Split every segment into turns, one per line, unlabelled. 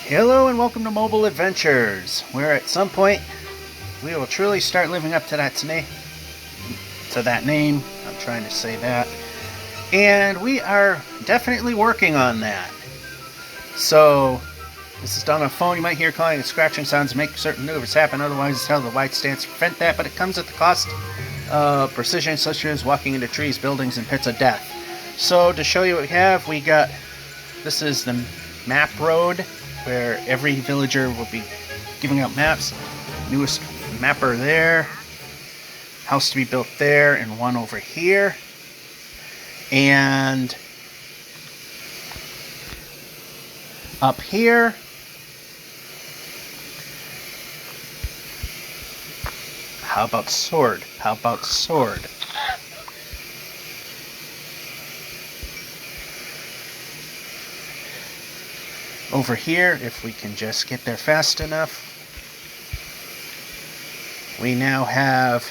Hello and welcome to Mobile Adventures, where at some point we will truly start living up to that name. I'm trying to say that. And we are definitely working on that. So, this is done on phone. You might hear calling and scratching sounds to make certain maneuvers happen. Otherwise, tell the wide stance to prevent that. But it comes at the cost of precision, such as walking into trees, buildings, and pits of death. So, to show you what we got, this is the map road, where every villager will be giving out maps. Newest mapper there. House to be built there, and one over here. And up here, how about sword? How about sword? Over here, if we can just get there fast enough, we now have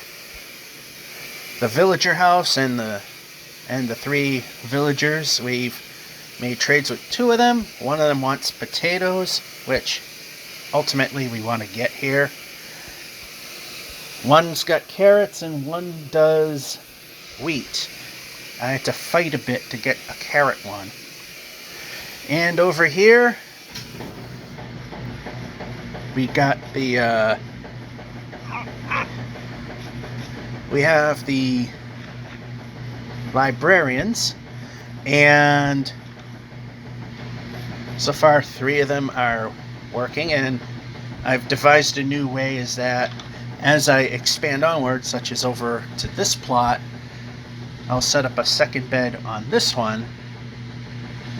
the villager house and the 3 villagers. We've made trades with 2 of them. One of them wants potatoes, which ultimately we want to get here. One's got carrots and one does wheat. I had to fight a bit to get a carrot one. And over here, we got the we have the librarians, and so far 3 of them are working, and I've devised a new way is that as I expand onward, such as over to this plot, I'll set up a second bed on this one,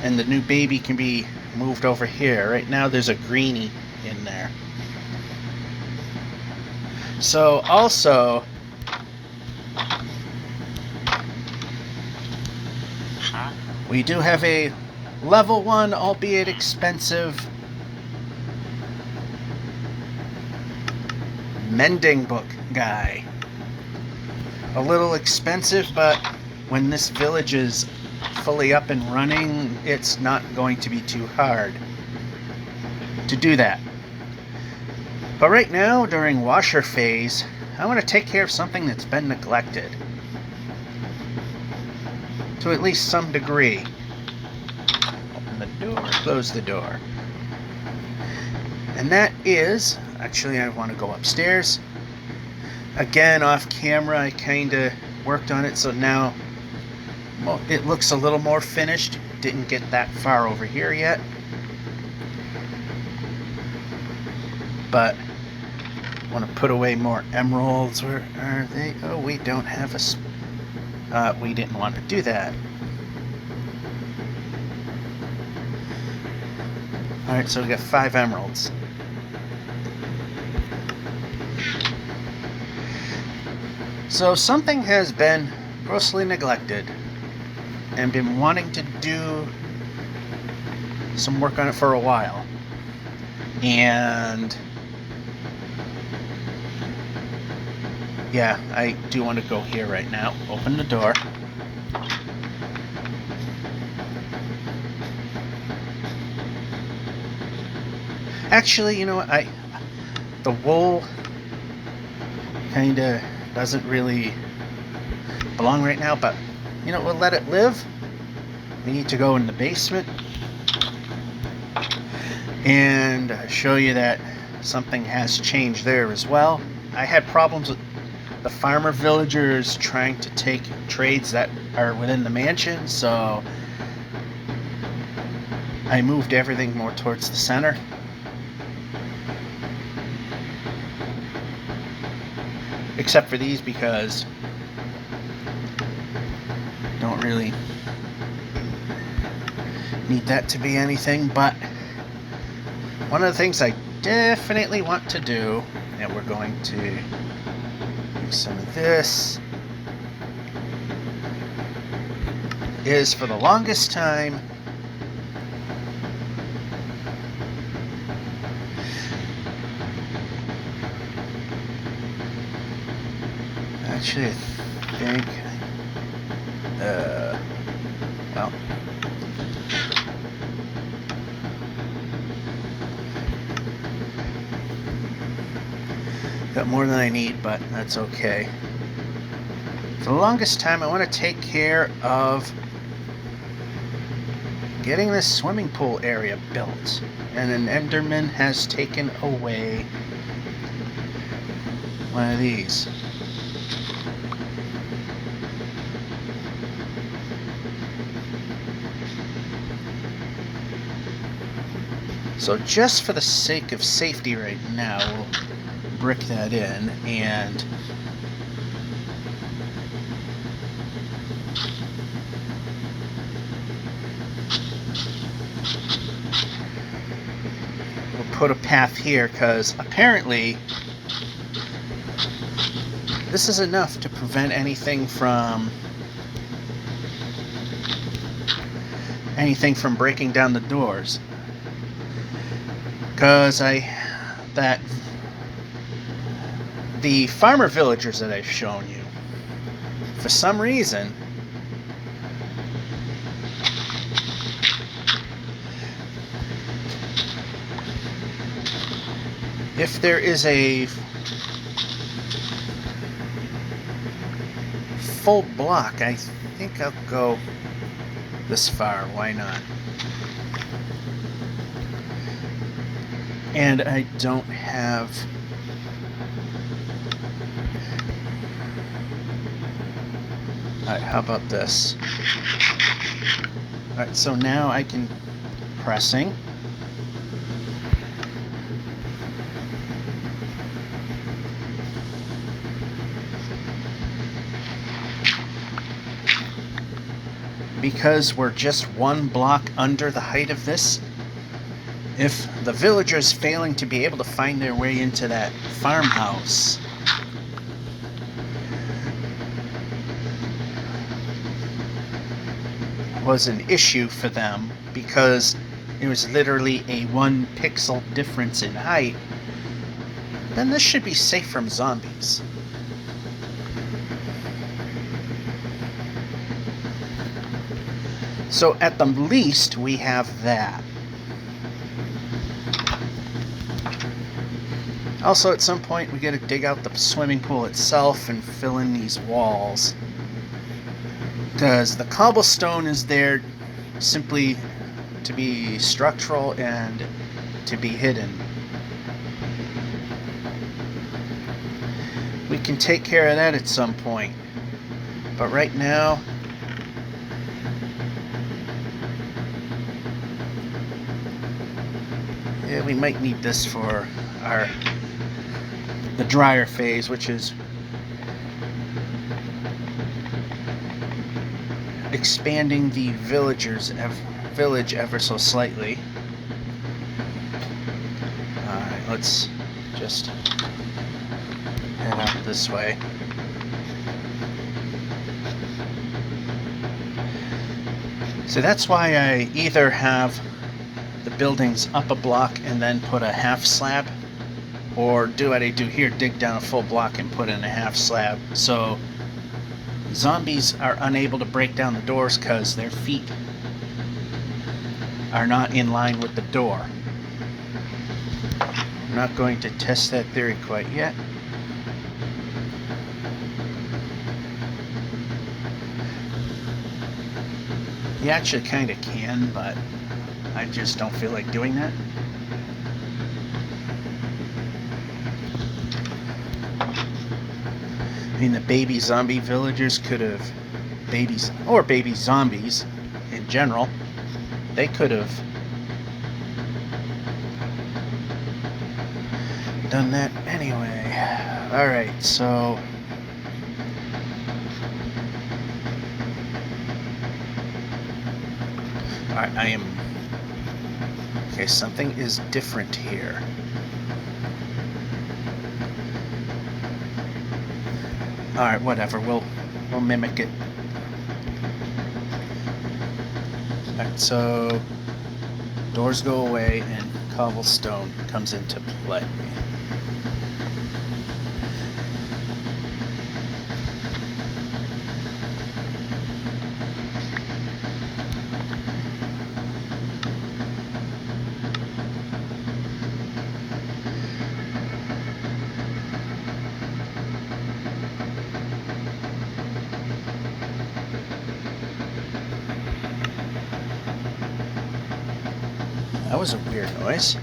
and the new baby can be moved over here. Right now there's a greenie in there. So also, we do have a level 1, albeit expensive, mending book guy. A little expensive, but when this village is fully up and running, it's not going to be too hard to do that. But right now, during washer phase, I want to take care of something that's been neglected to at least some degree. Open the door, close the door. And that is, actually I want to go upstairs. Again, off camera, I kind of worked on it, so now it looks a little more finished. Didn't get that far over here yet. But I want to put away more emeralds. Where are they? Oh, we don't have we didn't want to do that. Alright, so we got 5 emeralds. So something has been grossly neglected and been wanting to do some work on it for a while. And yeah, I do want to go here right now. Open the door. Actually, you know what? The wool kind of doesn't really belong right now, but you know, we'll let it live. We need to go in the basement and show you that something has changed there as well. I had problems with the farmer villagers trying to take trades that are within the mansion, so I moved everything more towards the center. Except for these, because don't really need that to be anything. But one of the things I definitely want to do, and we're going to do some of this, is for the longest time actually, I think well, Got more than I need, but that's okay. For the longest time, I want to take care of getting this swimming pool area built. And an Enderman has taken away one of these. So just for the sake of safety right now, we'll brick that in, and we'll put a path here, because apparently this is enough to prevent anything from breaking down the doors. Because the farmer villagers that I've shown you, for some reason, if there is a full block, I think I'll go this far. Why not? And I don't have... Alright, how about this? Alright, so now I can... pressing. Because we're just one block under the height of this, if the villagers failing to be able to find their way into that farmhouse was an issue for them, because it was literally a 1 pixel difference in height, then this should be safe from zombies. So at the least, we have that. Also, at some point, we gotta dig out the swimming pool itself and fill in these walls. Because the cobblestone is there simply to be structural and to be hidden. We can take care of that at some point. But right now... yeah, we might need this for the drier phase, which is expanding the village ever so slightly. Alright, let's just head out this way. So that's why I either have the buildings up a block and then put a half slab, or do what I do here, dig down a full block and put in a half slab, so zombies are unable to break down the doors because their feet are not in line with the door. I'm not going to test that theory quite yet. You actually kind of can, but I just don't feel like doing that. I mean, the baby zombie villagers could have... babies, or baby zombies in general, they could have done that anyway. Alright, so... alright, I am... okay, something is different here. Alright, whatever, we'll mimic it. Alright, so doors go away and cobblestone comes into play. That was a weird noise.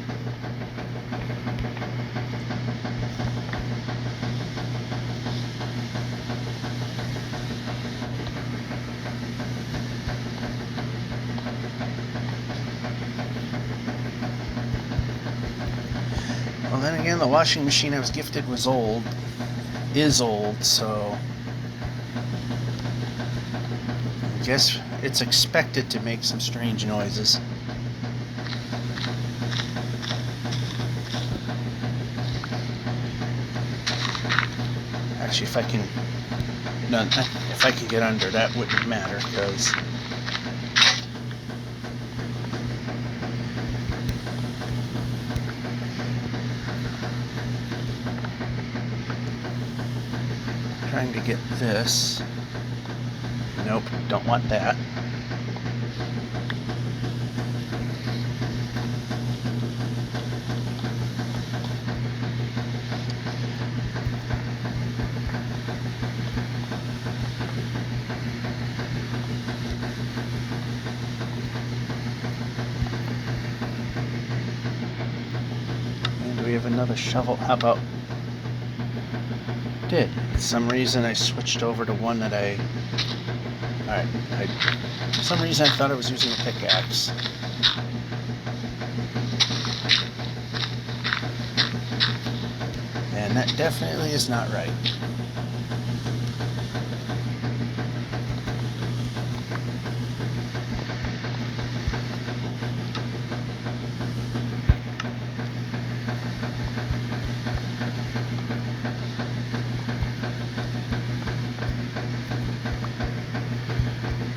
Well, then again, the washing machine I was gifted was old. Is old, so I guess it's expected to make some strange noises. Actually, if I can get under, that wouldn't matter, because trying to get this. Nope, don't want that. And do we have another shovel? How about... Did. For some reason I switched over to one that Alright, for some reason I thought I was using a pickaxe. And that definitely is not right.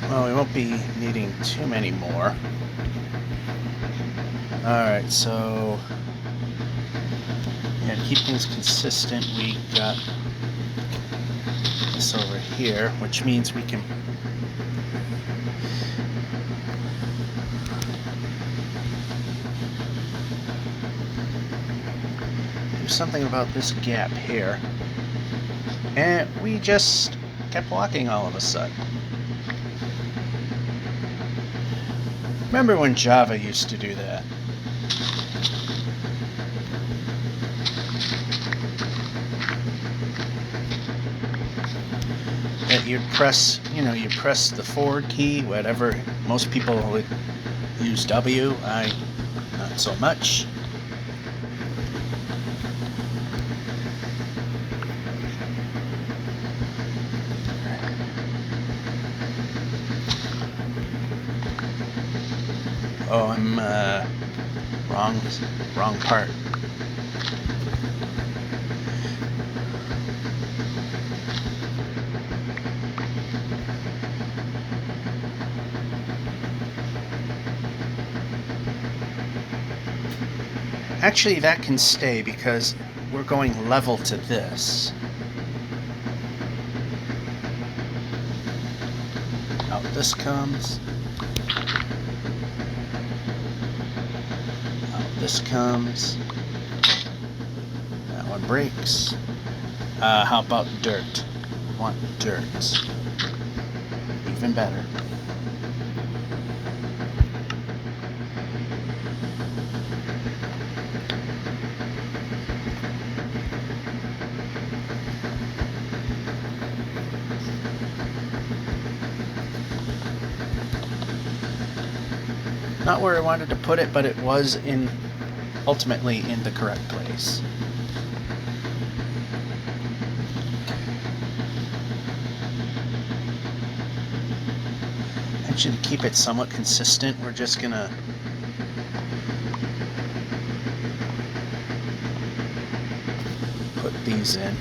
Well, we won't be needing too many more. Alright, so yeah, to keep things consistent, we got this over here, which means we can do something about this gap here. And we just kept walking all of a sudden. Remember when Java used to do that? That you'd press, you press the forward key, whatever. Most people would use W. I, not so much. Oh, I'm wrong part. Actually, that can stay because we're going level to this. Out this comes. This comes. That one breaks. How about dirt? I want dirt. Even better. Not where I wanted to put it, but it was ultimately in the correct place. Actually, to keep it somewhat consistent, we're just gonna put these in.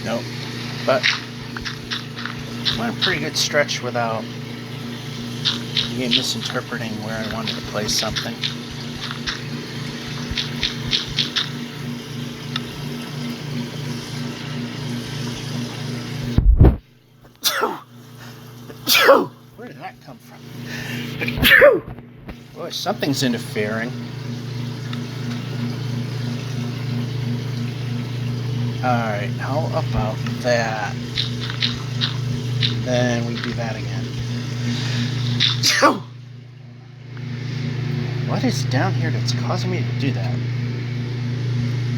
Nope. But went a pretty good stretch without me misinterpreting where I wanted to place something. Where did that come from? Boy, something's interfering. Alright, how about that? Then we do that again. What is down here that's causing me to do that?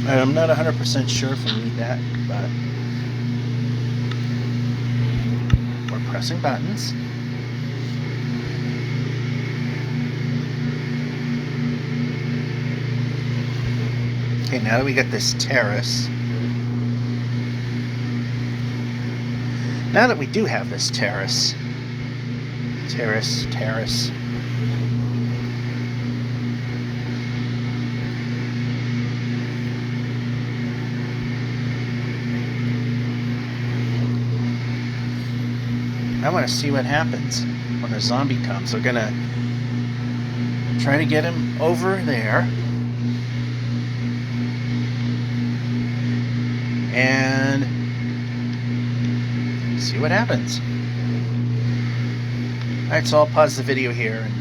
I'm not 100% sure if I need that, but we're pressing buttons. Okay, now that we got this terrace. Now that we do have this terrace. Terrace. I want to see what happens when a zombie comes. We're gonna try to get him over there. And see what happens. Alright, so I'll pause the video here and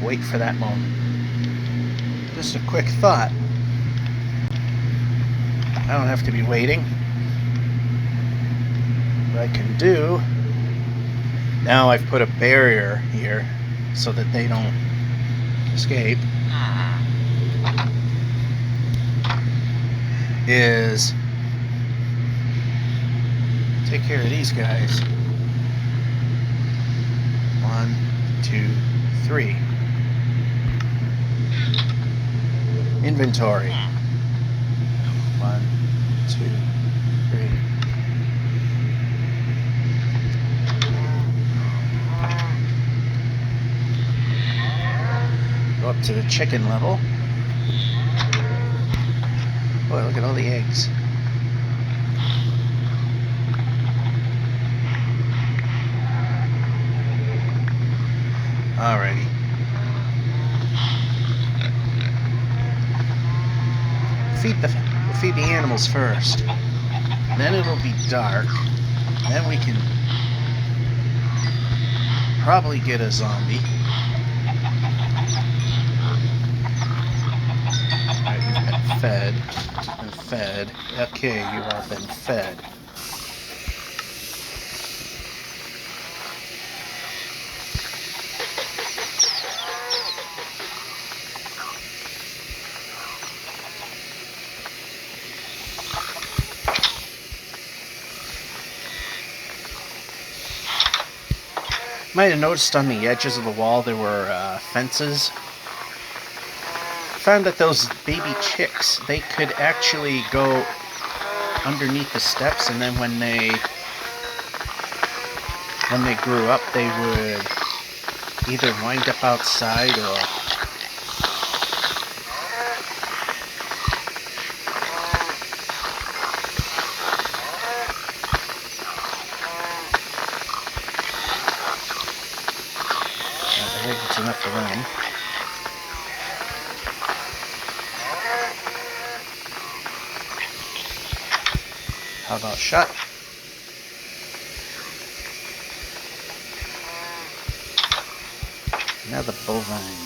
wait for that moment. Just a quick thought. I don't have to be waiting. What I can do, now I've put a barrier here so that they don't escape, is take care of these guys. 1, 2, 3. Inventory. 1, 2, 3. Go up to the chicken level. Boy, look at all the eggs. Alrighty. We'll feed the animals first. Then it'll be dark. Then we can probably get a zombie. Alright, you've been fed. Been fed. Okay, you have been fed. Might have noticed on the edges of the wall there were fences. Found that those baby chicks, they could actually go underneath the steps, and then when they grew up, they would either wind up outside or I think it's enough for them. How about shut? Now the bovine.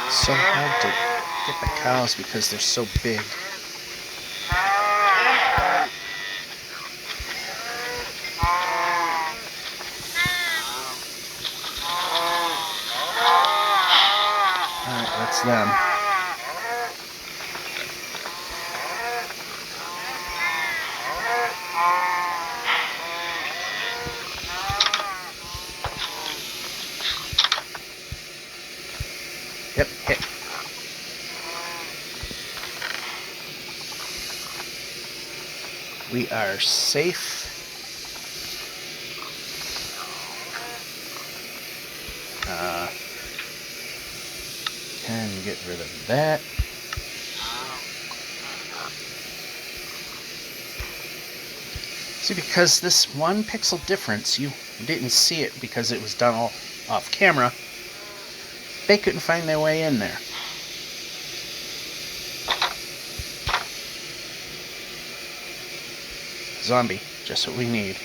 So hard to get the cows because they're so big. Alright, that's them. We are safe. And get rid of that. See, because this 1 pixel difference, you didn't see it because it was done all off camera. They couldn't find their way in there. Zombie, just what we need.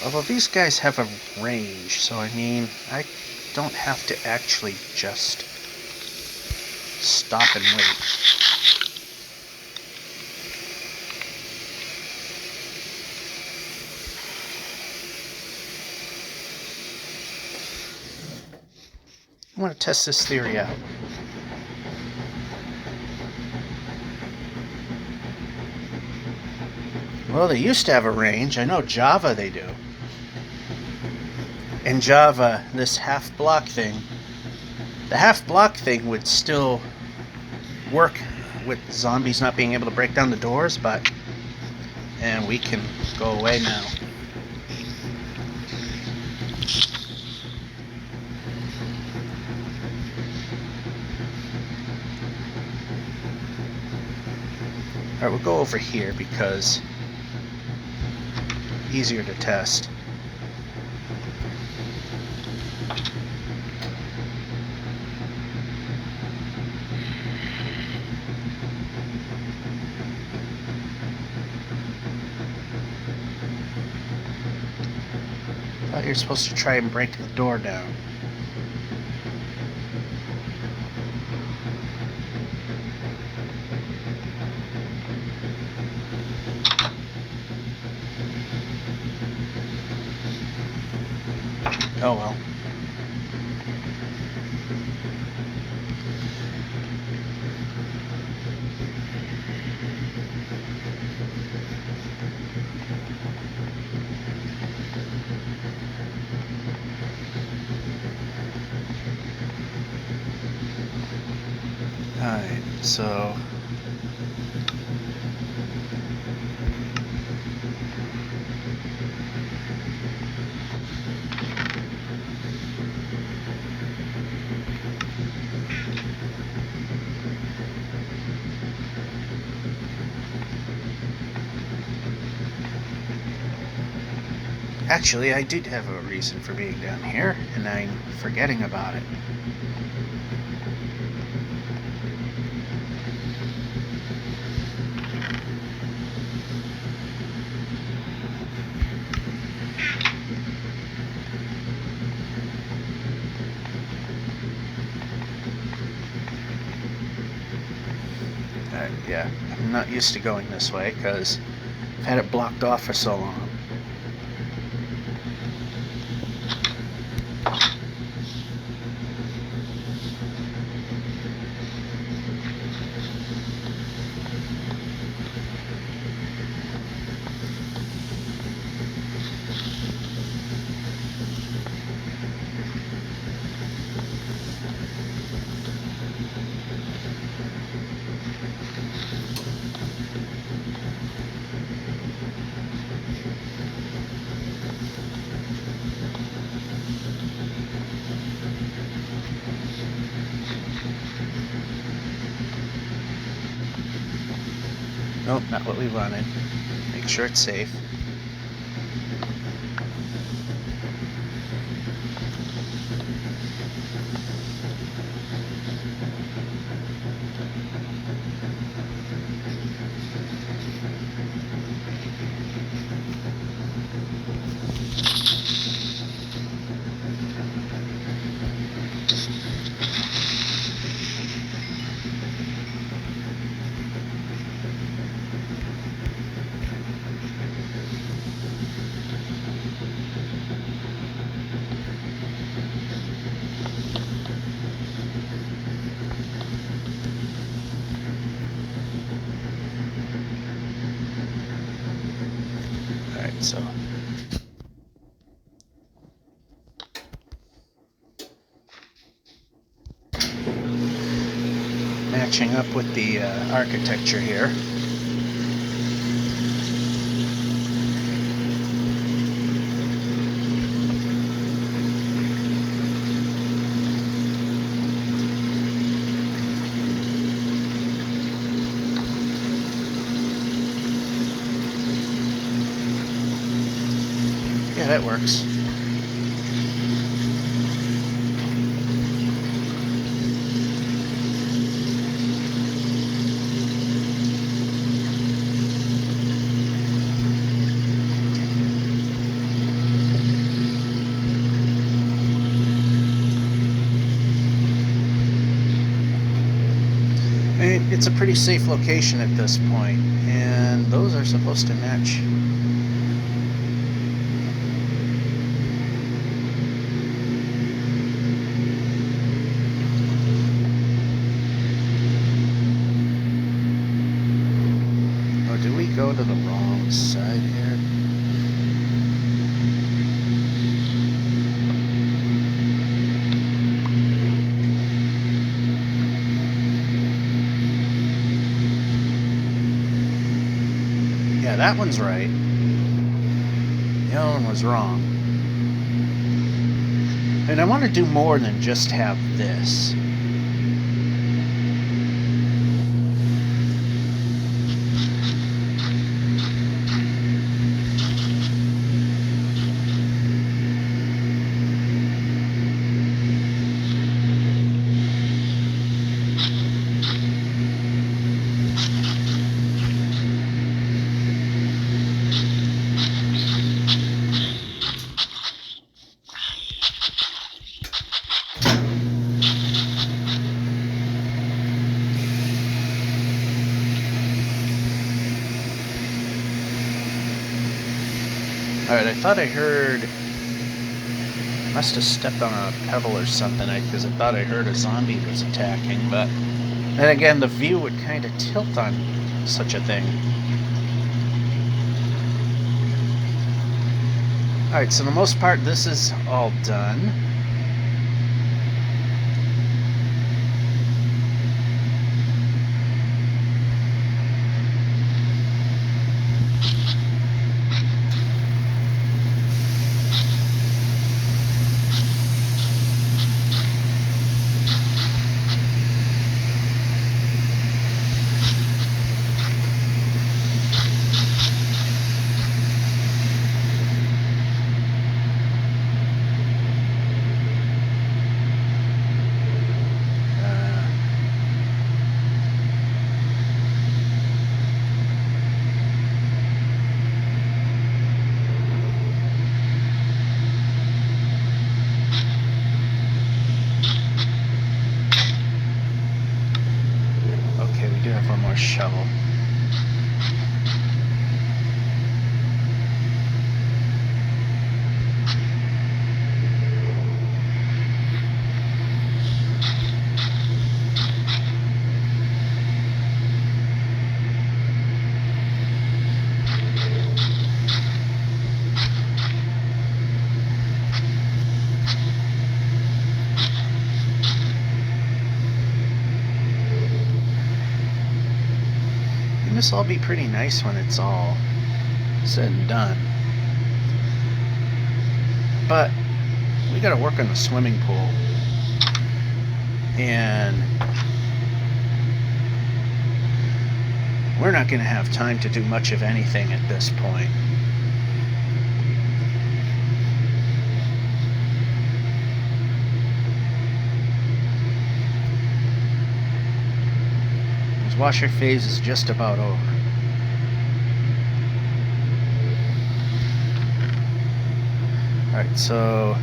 Although these guys have a range, so I mean, I don't have to actually just stop and wait. I want to test this theory out. Well, they used to have a range. I know Java they do. In Java, this half block thing, the half block thing would still work with zombies not being able to break down the doors, but, and we can go away now. Alright, we'll go over here because easier to test. Thought you're supposed to try and break the door down. Oh well. Alright, so actually, I did have a reason for being down here, and I'm forgetting about it. Yeah, I'm not used to going this way because I've had it blocked off for so long. Nope, not what we wanted. Make sure it's safe. so. Matching up with the architecture here. Yeah, that works. It's a pretty safe location at this point, and those are supposed to match. Oh, did we go to the wrong side here? Yeah, that one's right. The other one was wrong. And I want to do more than just have this. Alright, I thought I heard... I must have stepped on a pebble or something, because I thought I heard a zombie was attacking, but... then again, the view would kind of tilt on such a thing. Alright, so the most part, this is all done. One more shovel. This will all be pretty nice when it's all said and done. But we got to work on the swimming pool, and we're not going to have time to do much of anything at this point. Washer phase is just about over. Alright, so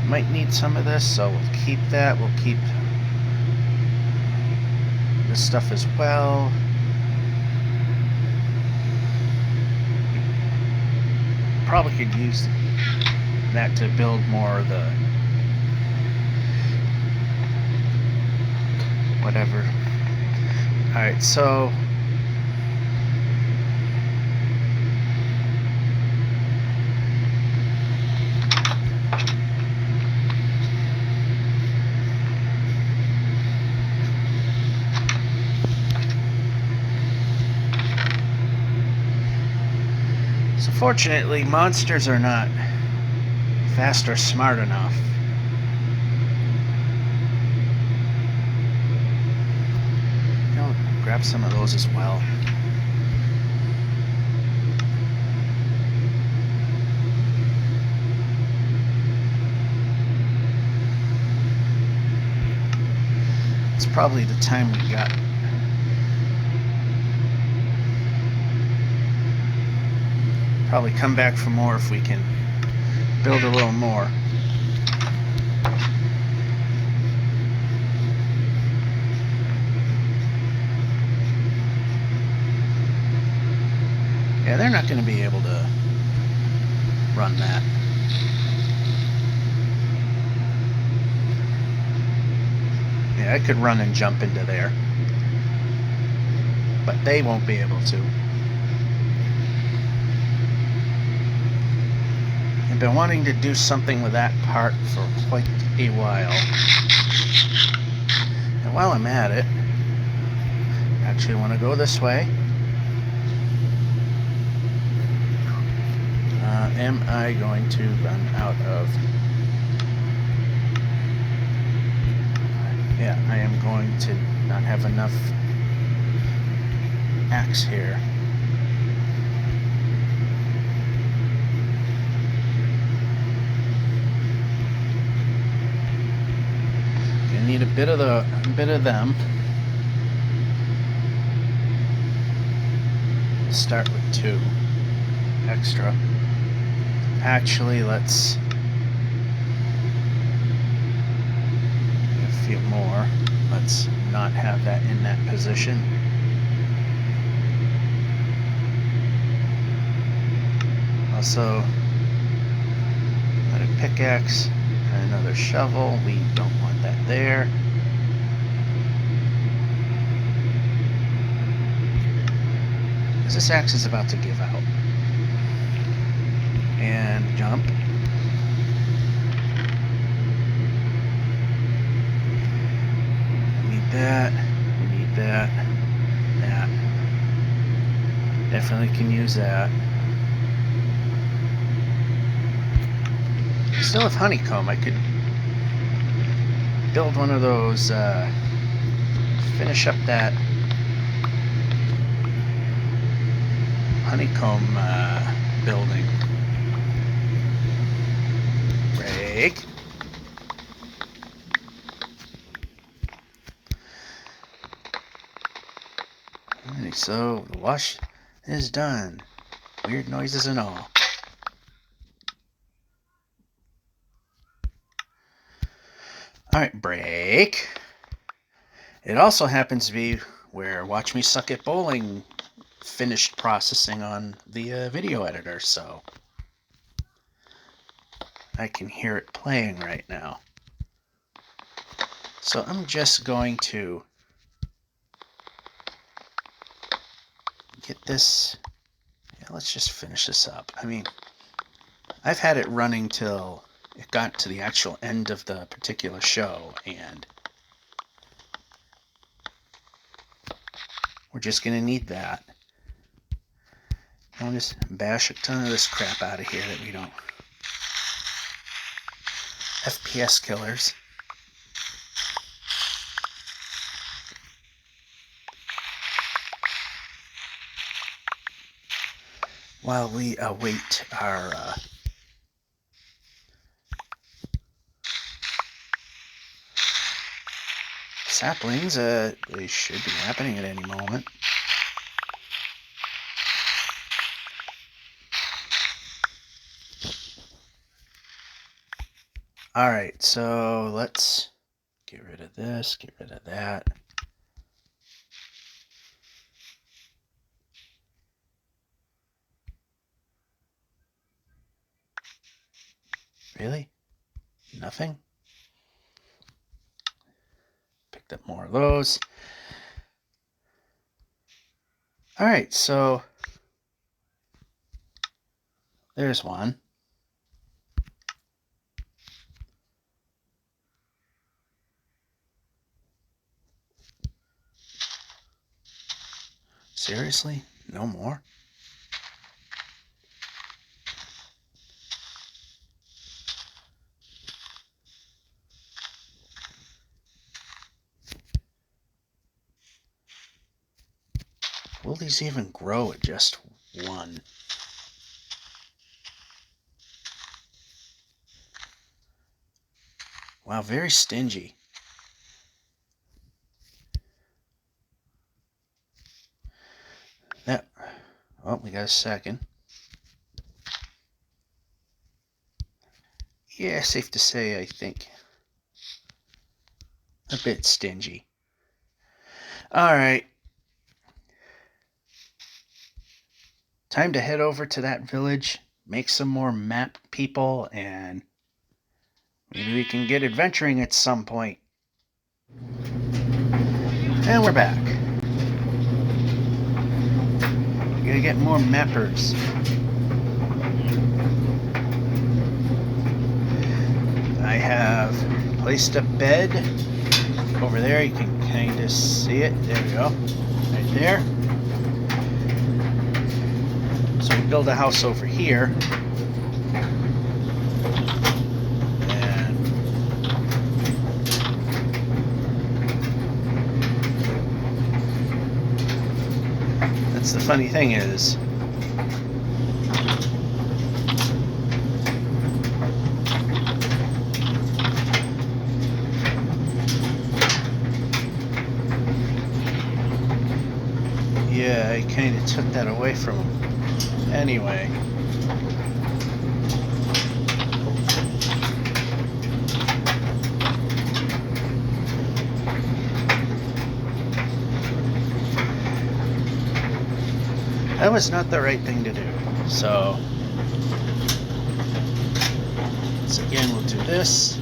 might need some of this, so we'll keep that. We'll keep this stuff as well. Probably could use that to build more of the whatever. Alright, so So fortunately, monsters are not fast or smart enough. I'll grab some of those as well. It's probably the time we got. Probably come back for more if we can build a little more. Yeah, they're not going to be able to run that. Yeah, I could run and jump into there, but they won't be able to. I've been wanting to do something with that part for quite a while. And while I'm at it, I actually want to go this way. Am I going to run out of... Yeah, I am going to not have enough axe here. Gonna need a bit of them. Start with 2 extra. Actually, let's get a few more. Let's not have that in that position. Also, another pickaxe and another shovel. We don't want that there. This axe is about to give out. And jump. We need that. We need that. That. Definitely can use that. Still have honeycomb. I could build one of those, finish up that honeycomb building. Break. Alright, so the wash is done. Weird noises and all. Alright, break. It also happens to be where Watch Me Suck at Bowling finished processing on the video editor, so I can hear it playing right now. So I'm just going to get this. Yeah, let's just finish this up. I mean, I've had it running till it got to the actual end of the particular show, and we're just going to need that. I'll just bash a ton of this crap out of here that we don't. FPS killers. While we await our saplings, they should be happening at any moment. Alright, so let's get rid of this, get rid of that. Really? Nothing? Picked up more of those. Alright, so there's one. Seriously? No more? Will these even grow at just one? Wow, very stingy. That, oh, we got a second. Yeah, safe to say, I think. A bit stingy. Alright. Time to head over to that village, make some more map people, and maybe we can get adventuring at some point. And we're back. Gotta get more mappers. I have placed a bed over there. You can kind of see it. There we go. Right there. So we build a house over here. And that's the funny thing is, yeah, I kind of took that away from him. Anyway. That was not the right thing to do. So, once again, we'll do this.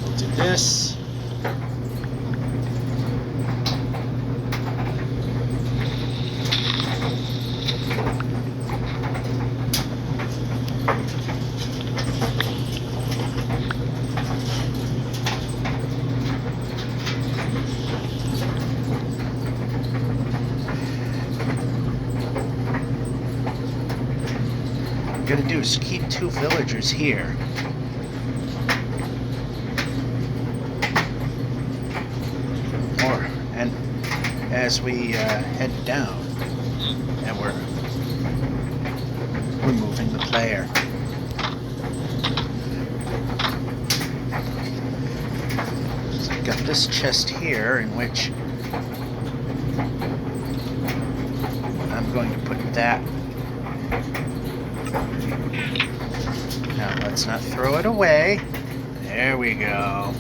We'll do this. What I'm gonna do is keep 2 villagers here. And as we head down, and we're removing the player. So I've got this chest here in which I'm going to put that. Now let's not throw it away. There we go.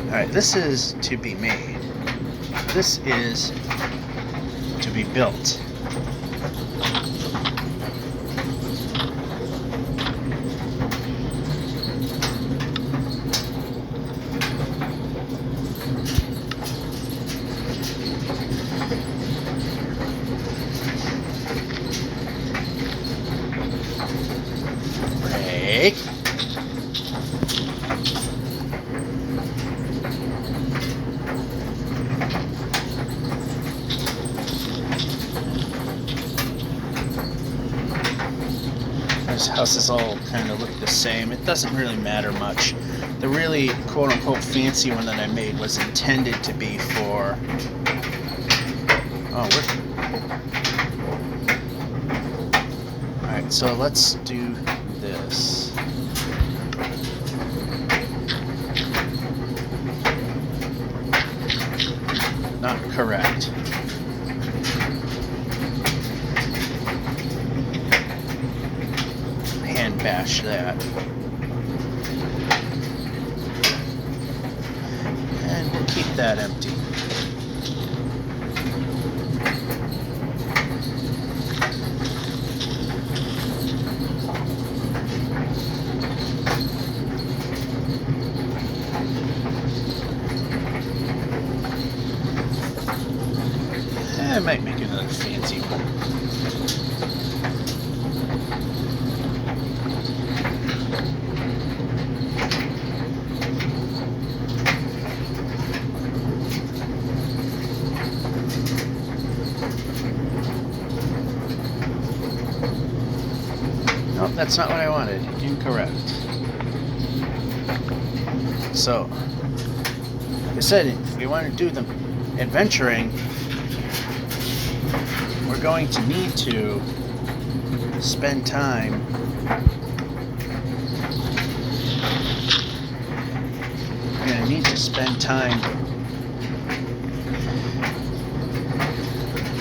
Alright, this is to be made. This is to be built. Break. These houses all kind of look the same. It doesn't really matter much. The really quote-unquote fancy one that I made was intended to be for... Oh, alright, so let's do this. Not correct. Hand bash that. And we'll keep that empty. I might make another fancy one. Nope, that's not what I wanted. Correct. So, like I said, if we want to do the adventuring, we're going to need to spend time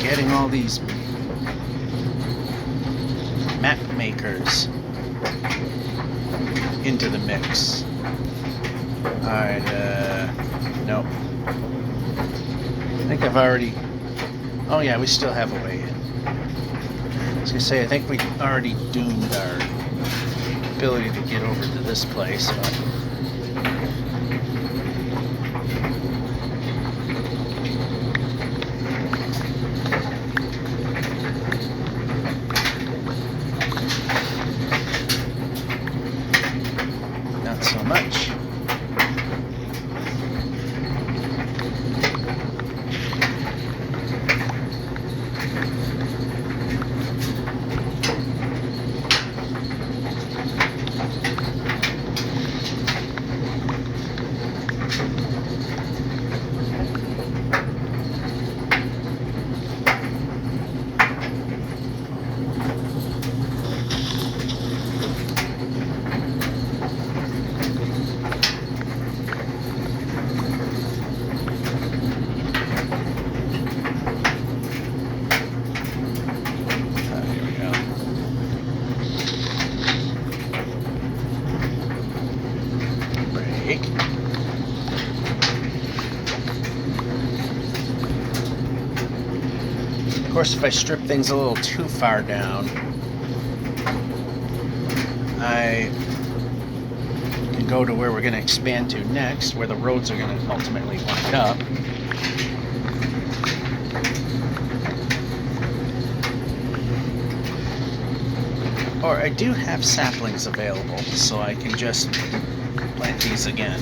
getting all these map makers into the mix. Alright, nope. I think I've already... Oh yeah, we still have a way in. I was gonna say, I think we already doomed our ability to get over to this place, but... not so much. Of course, if I strip things a little too far down, I can go to where we're going to expand to next, where the roads are going to ultimately wind up. Or I do have saplings available, so I can just plant these again.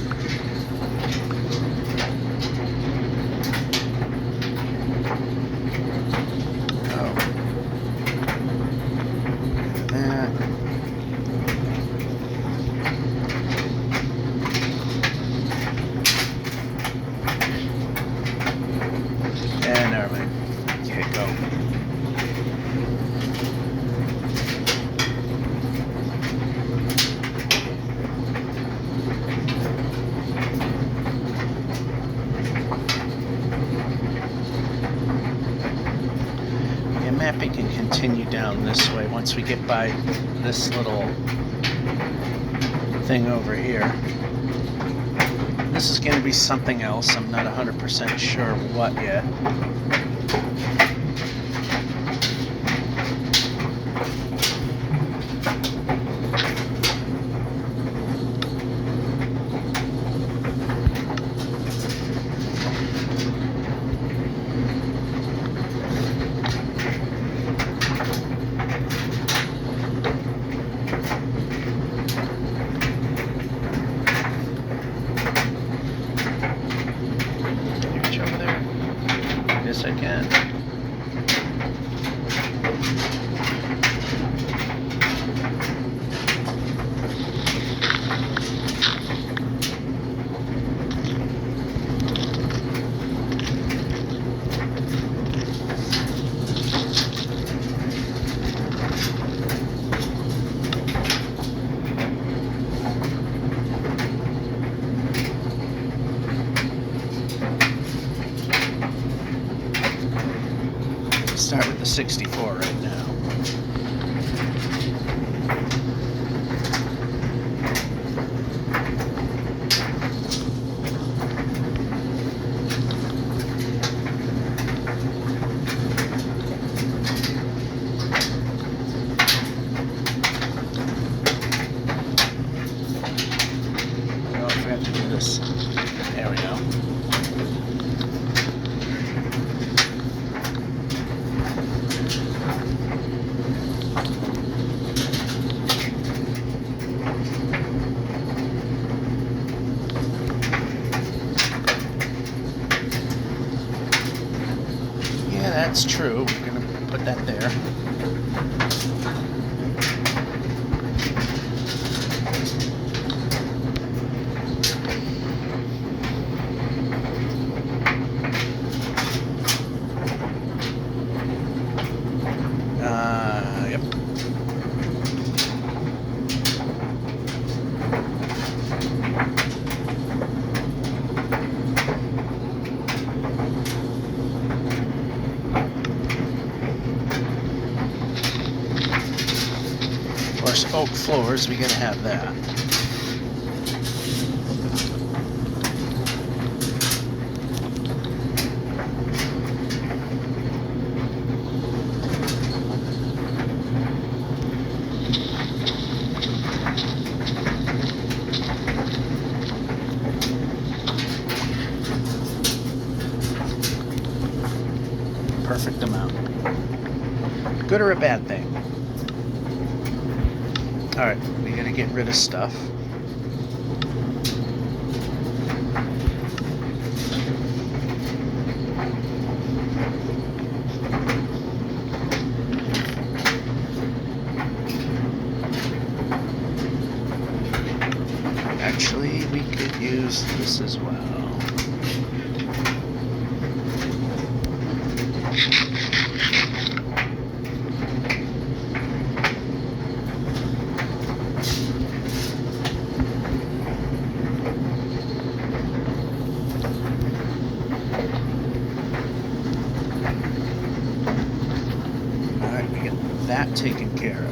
Mapping can continue down this way once we get by this little thing over here. This is going to be something else. I'm not 100% sure what yet. Yes, I can. Start with the 64 right now. Oh, I forgot to do this. There we go. That's true. We're going to put that there. oak floors, we gotta have that. Perfect amount. Good or a bad thing? Alright, we gotta get rid of stuff. Actually, we could use this as well. Alright, we get that taken care of.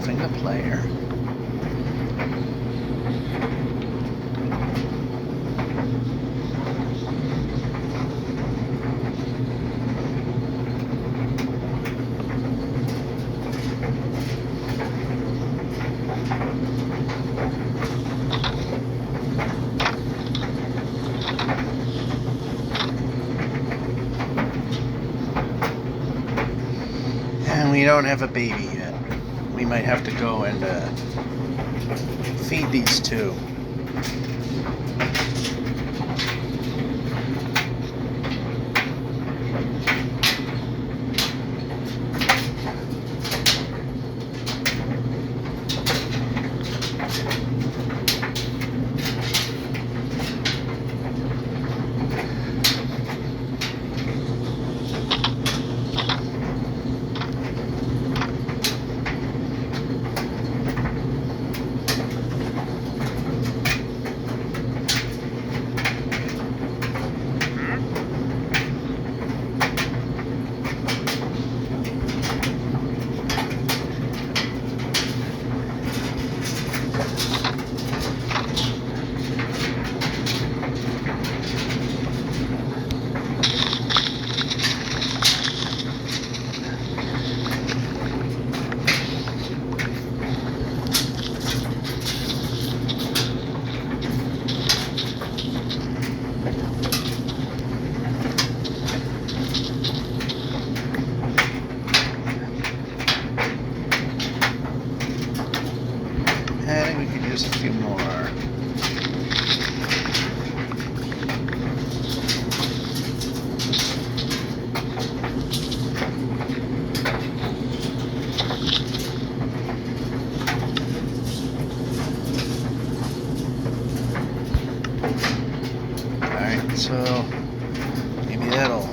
The player. And we don't have a baby yet. We might have to go and feed these two. And we could use a few more. Alright, so maybe that'll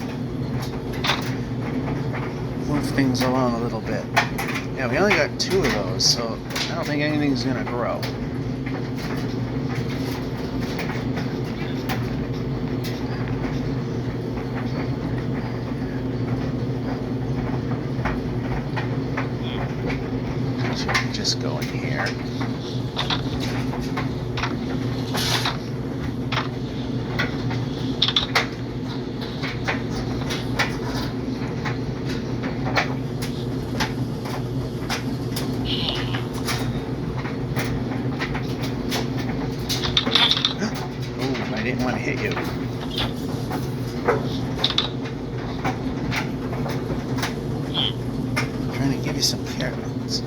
move things along a little bit. Yeah, we only got 2 of those, so I don't think anything's gonna grow. So we can just go in here. I didn't want to hit you. I'm trying to give you some carrots.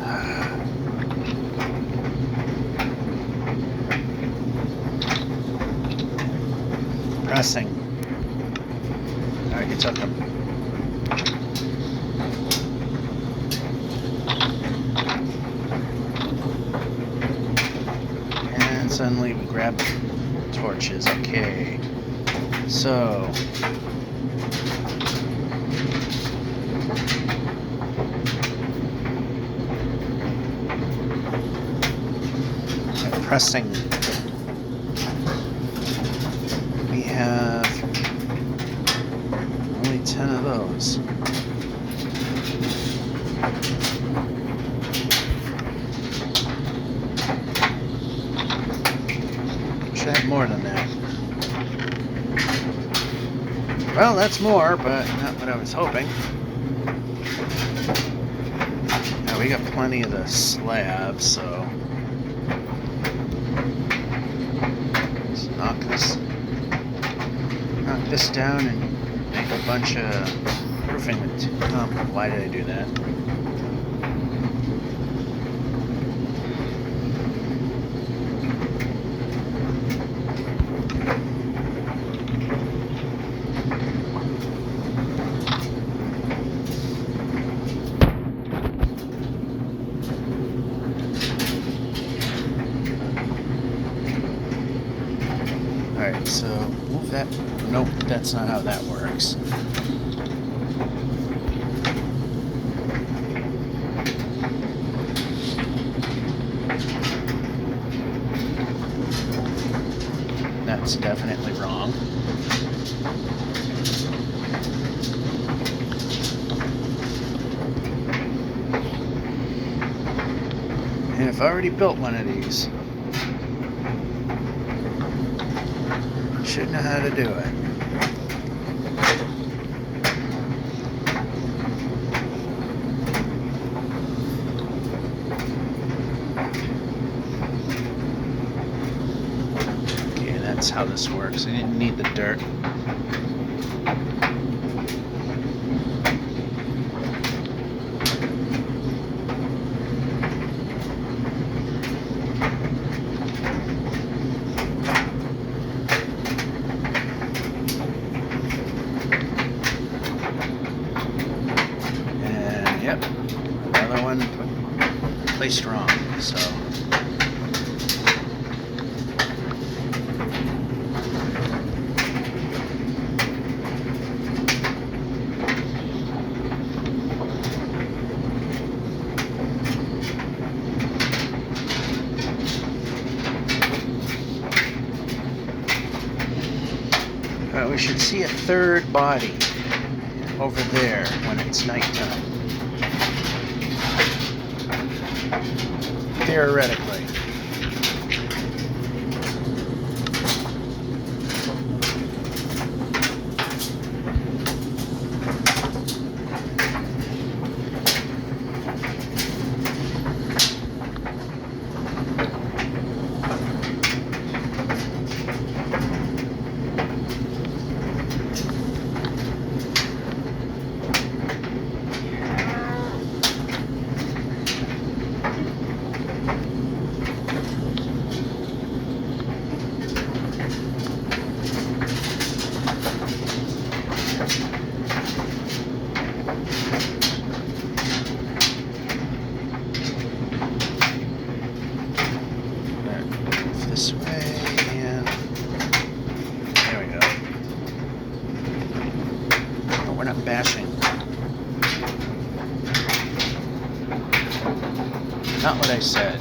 Pressing. Alright, you took them. And suddenly we grab torches. Okay. So Pressing. We have only 10 of those. Should have more than that. Well, that's more, but not what I was hoping. Now we got plenty of the slab, so knock this down and make a bunch of roofing material. Why did I do that? Alright, so move that. Nope, that's not how that works. That's definitely wrong. And I've already built one of these. Should know how to do it. Okay, that's how this works. I didn't need the dirt. Yep, another one placed wrong, so. We should see a third body over there when it's nighttime. Theoretically. This way, and there we go. Oh, we're not bashing. Not what I said.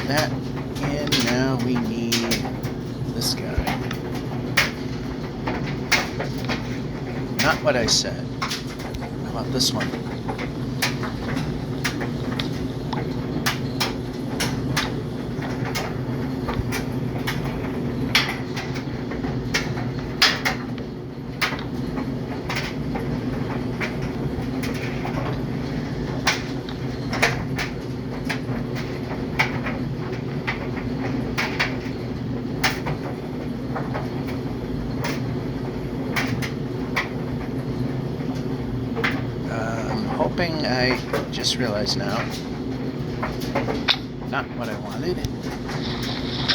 That, and now we need this guy. Not what I said. How about this one? hoping I just realized now, not what I wanted.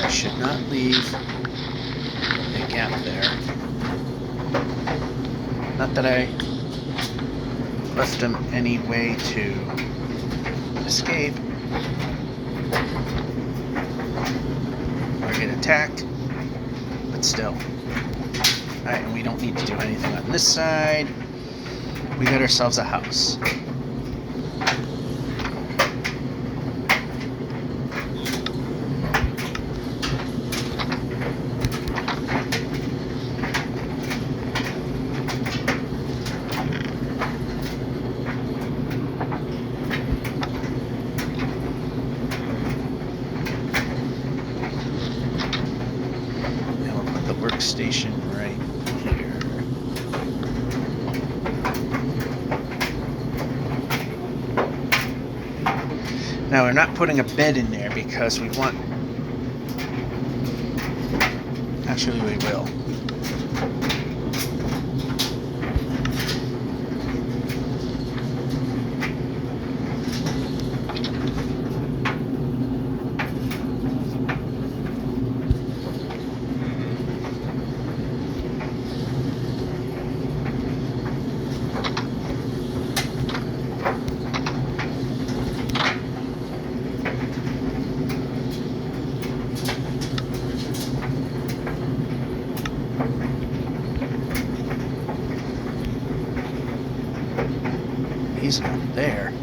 I should not leave a gap there. Not that I left him any way to escape or get attacked, but still. Alright, and we don't need to do anything on this side. We got ourselves a house. Workstation right here. Now we're not putting a bed in there because we want... Actually we will. He's not there.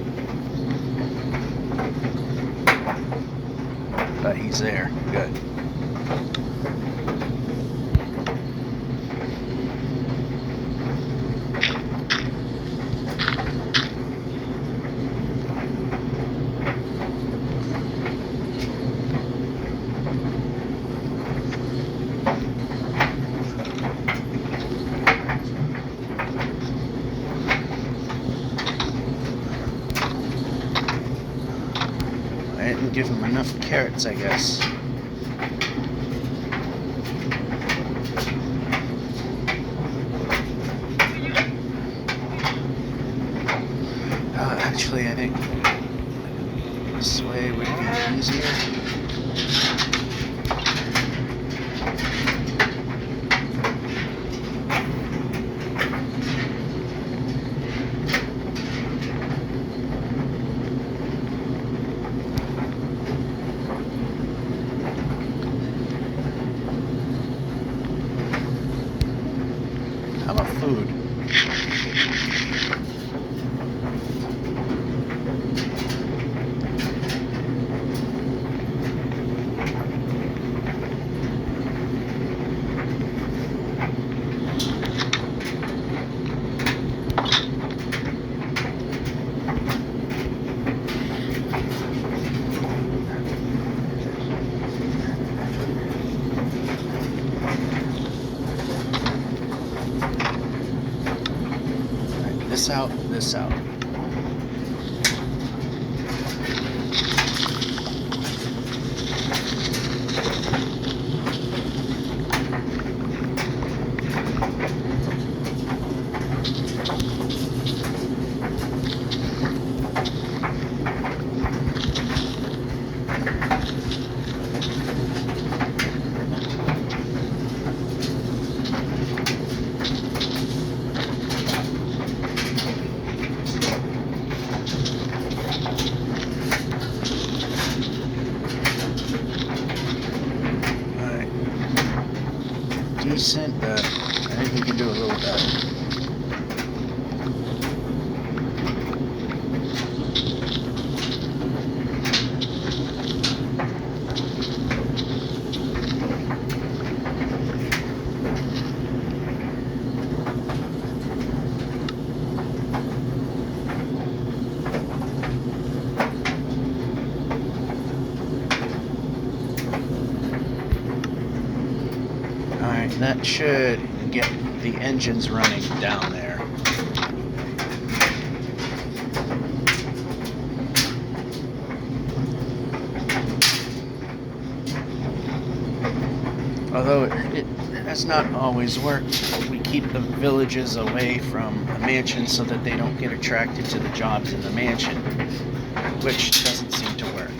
But he's there. Good. I didn't give him enough carrots, I guess. Actually, I think this way would be easier. How about food? This out, this out. Decent, but I think we can do a little better. That should get the engines running down there. Although it has not always worked, we keep the villages away from the mansion so that they don't get attracted to the jobs in the mansion, which doesn't seem to work.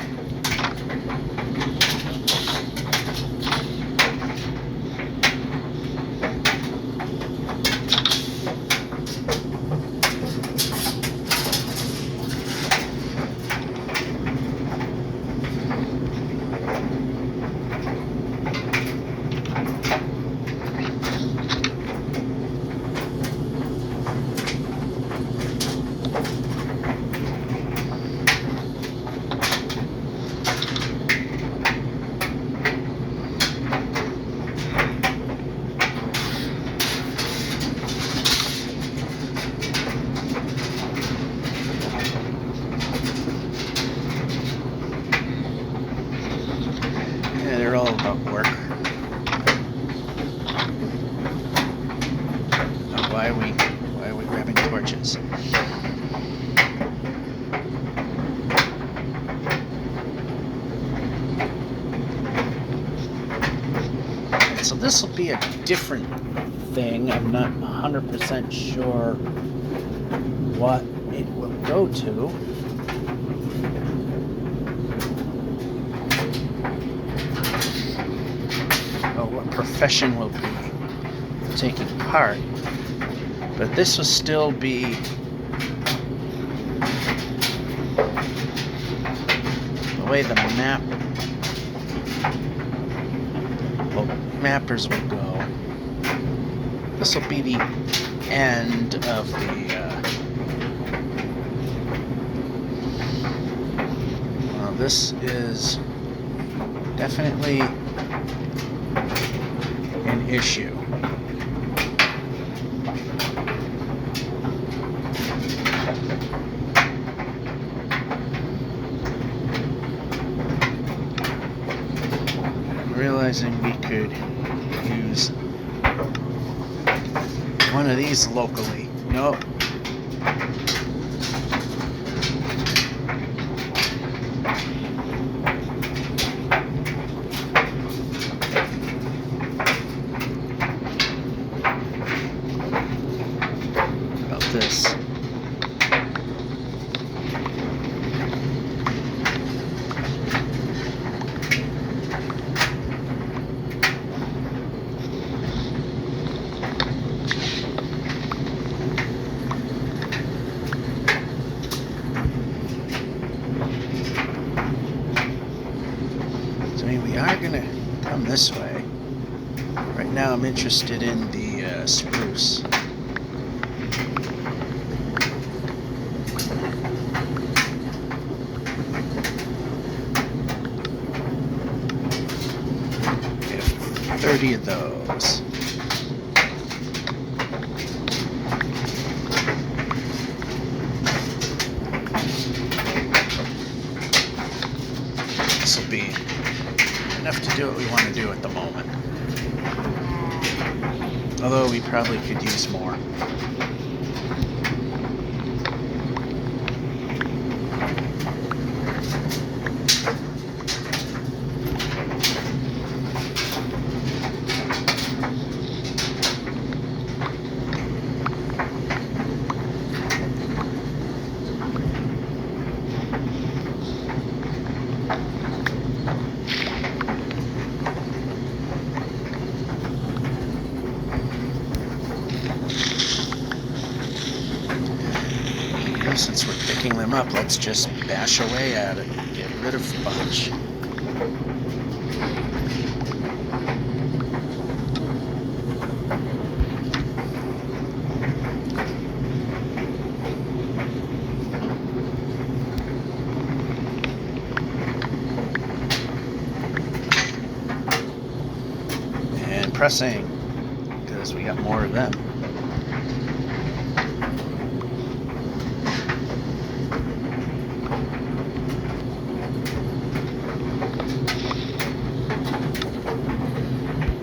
They're all about work. Oh, why are we grabbing torches? So this will be a different thing. I'm not 100% sure what it will go to. What profession will be taking part, but this will still be the way the mappers will go. This will be the end of the well, this is definitely an issue. I'm realizing we could use one of these locally. Nope. This. So we are going to come this way. Right now I'm interested in the spruce. We have 30 of those. This will be enough to do what we want to do at the moment. Although we probably could use more. Since we're picking them up, let's just bash away at it and get rid of a bunch. And pressing, because we got more of them.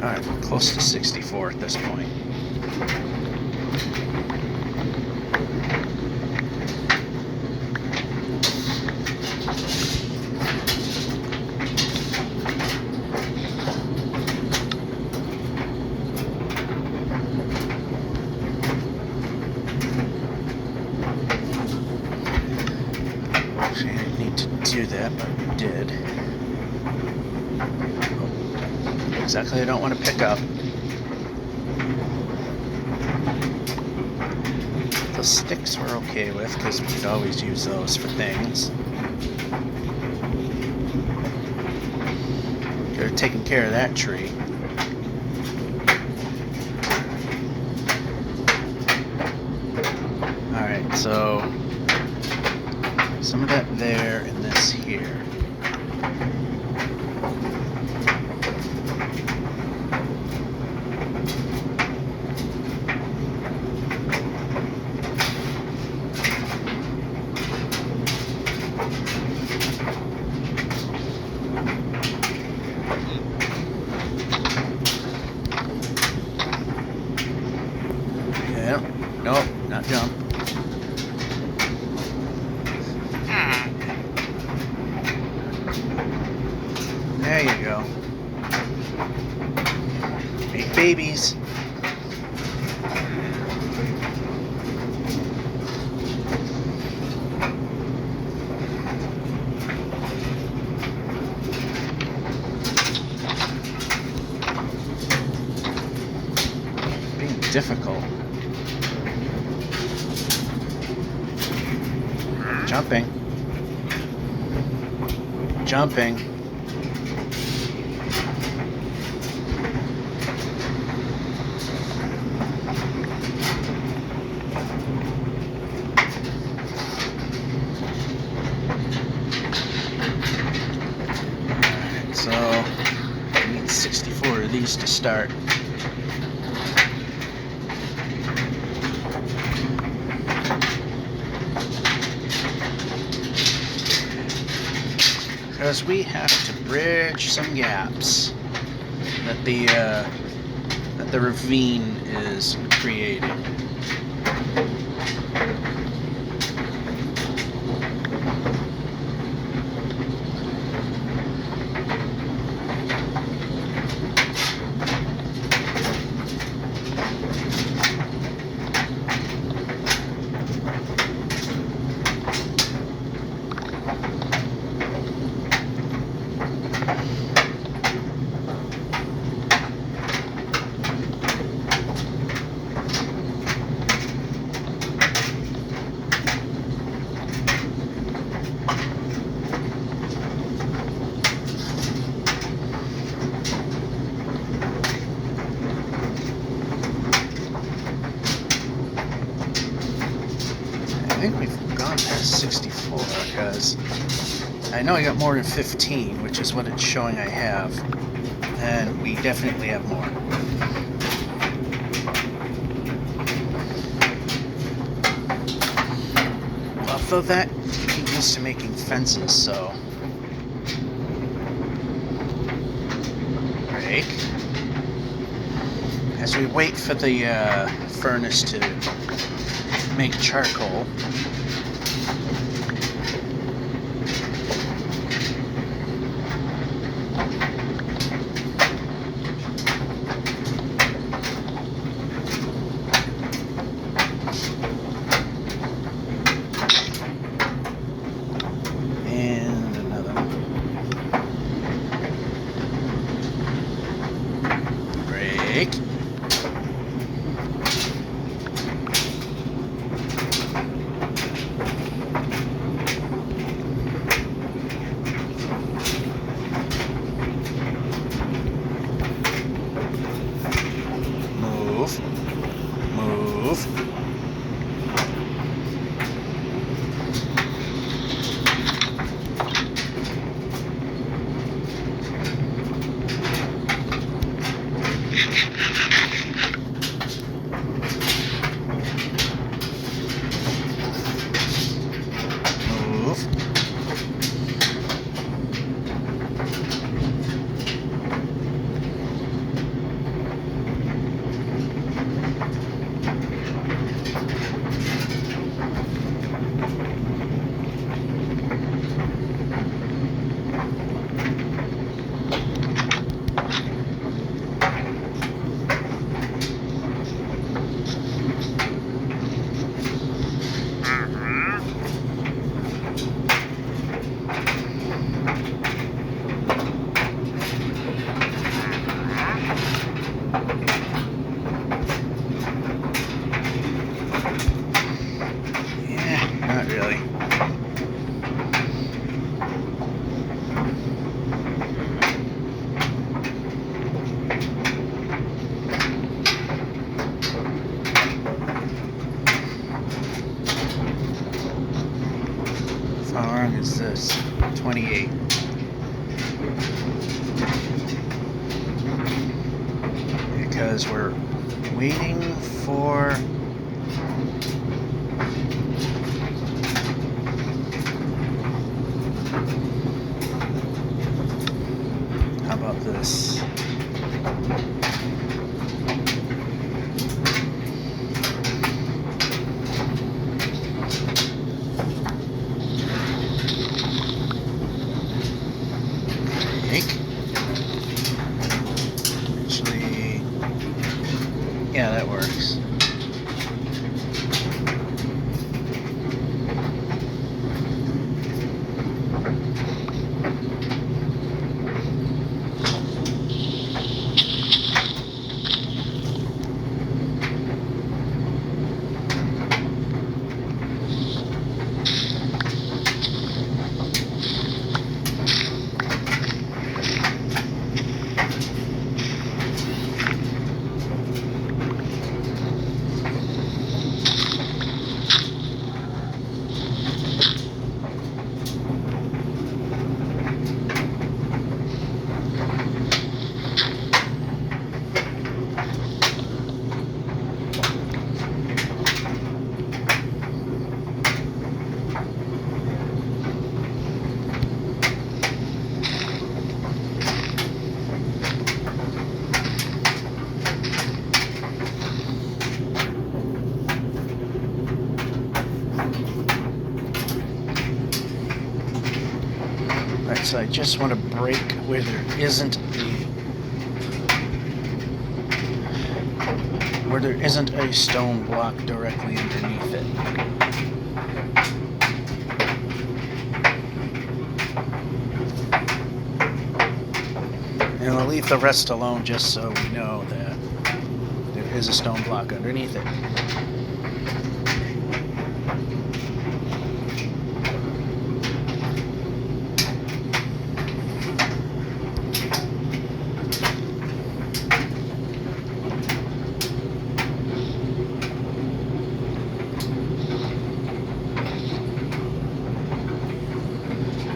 Alright, we're close to 64 at this point. Actually, I didn't need to do that, but we did. Exactly, I don't want to pick up. The sticks we're okay with, because we could always use those for things. Could have taken care of that tree. Alright, so some of that there and this here. Nope, not jump. There you go. Make babies. Being difficult. Jumping. Jumping. Alright, so I need 64 of these to start. Because we have to bridge some gaps that the ravine is creating. I think we've gone past 64 because I know I got more than 15, which is what it's showing I have, and we definitely have more. Although that can be used to making fences, so break. As we wait for the furnace to make charcoal. And another one. Break. How long is this? 28. Because we're waiting for how about this? Actually, yeah, that works. So I just want to break where there isn't a stone block directly underneath it. And we'll leave the rest alone just so we know that there is a stone block underneath it.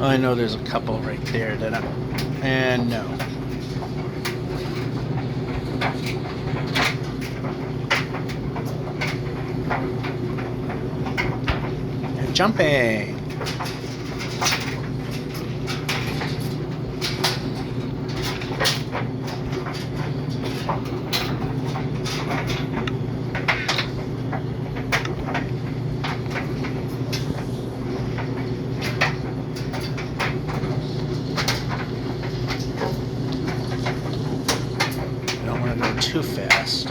I know there's a couple right there that and no. And jumping. Too fast.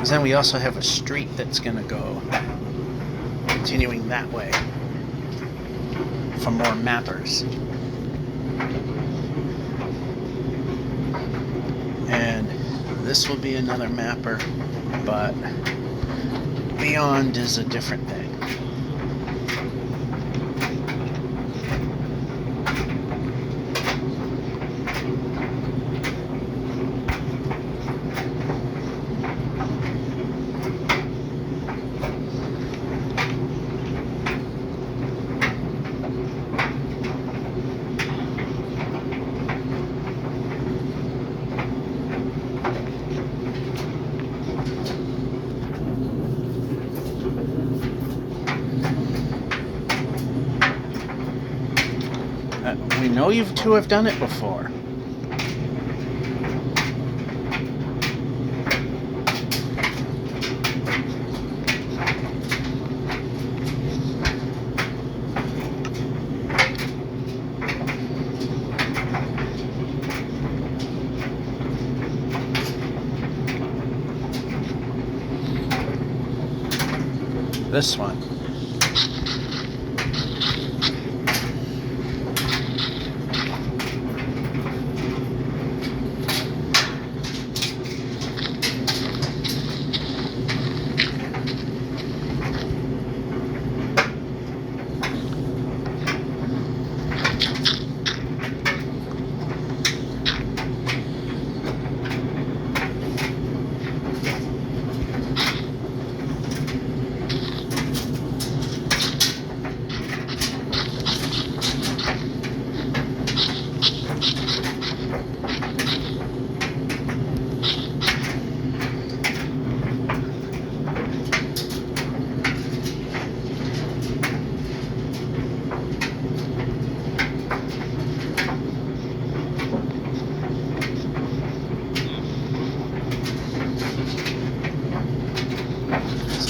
Then we also have a street that's going to go continuing that way for more mappers. And this will be another mapper, but beyond is a different thing. We know you two have done it before. This one.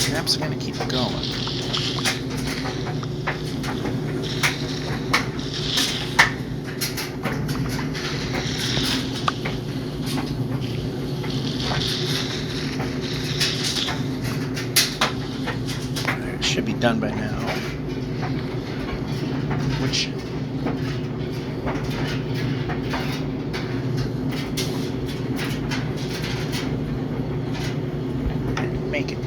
Perhaps I'm going to keep going. It should be done by now. Which make it.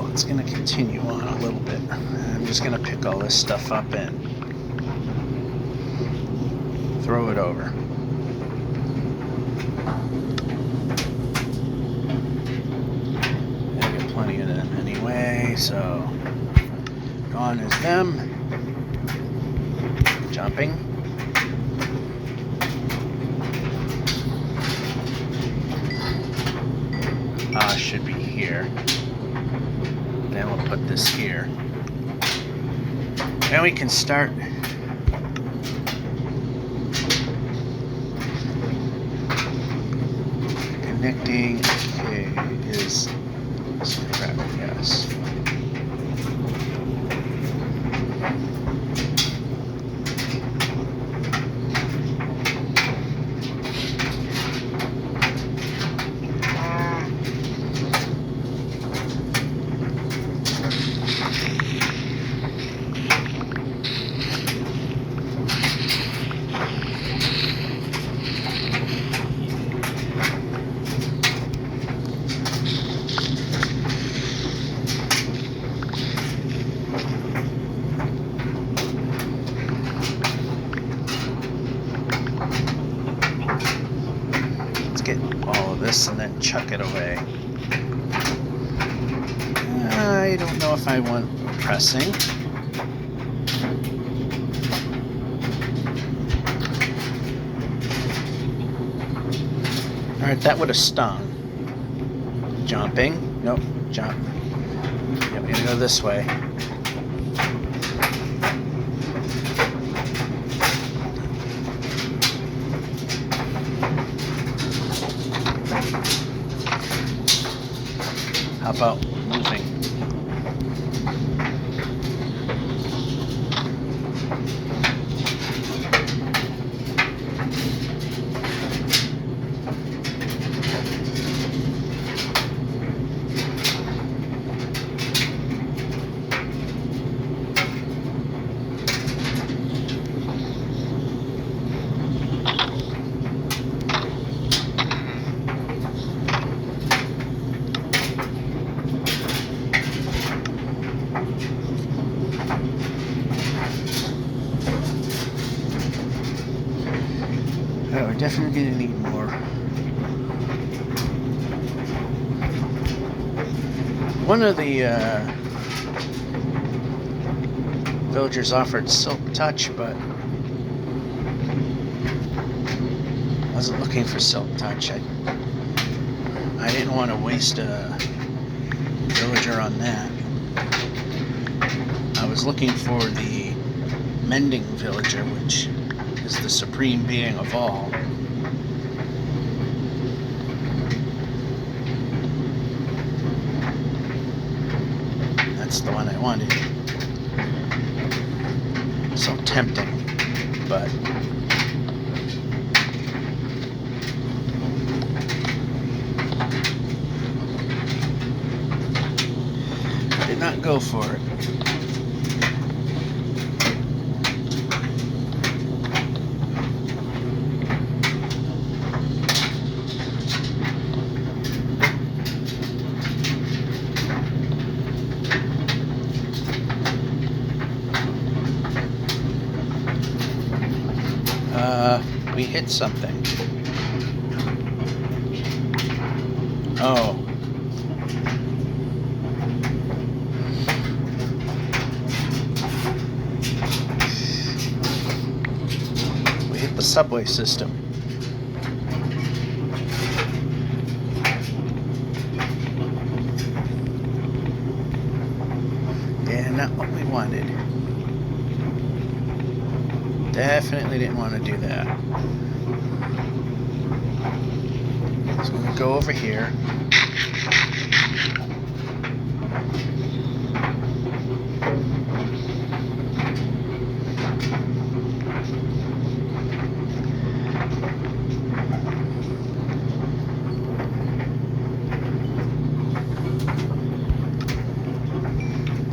It's going to continue on a little bit. I'm just going to pick all this stuff up and throw it over. I get plenty of them anyway, so gone is them. Jumping. Should be here. Then we'll put this here. And we can start connecting. Okay, is scrap, yes. Get all of this and then chuck it away. I don't know if I want pressing. Alright, that would have stung. Jumping. Nope, jump. Yeah, we're gonna go this way. How about moving? But we're definitely going to need more. One of the villagers offered Silk Touch, but I wasn't looking for Silk Touch. I didn't want to waste a villager on that. I was looking for the Mending villager, which is the supreme being of all. That's the one I wanted. So tempting, but I did not go for it. We hit something. Oh. We hit the subway system. Yeah, not what we wanted. Definitely didn't want to do that. So I'm going to go over here.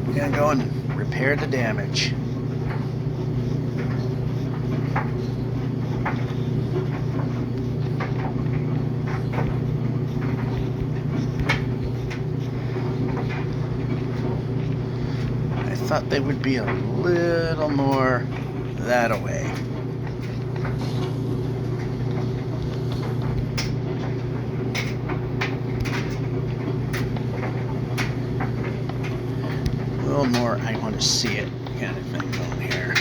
I'm going to go and repair the damage. I thought they would be a little more that away. A little more, I want to see it kind of thing going here.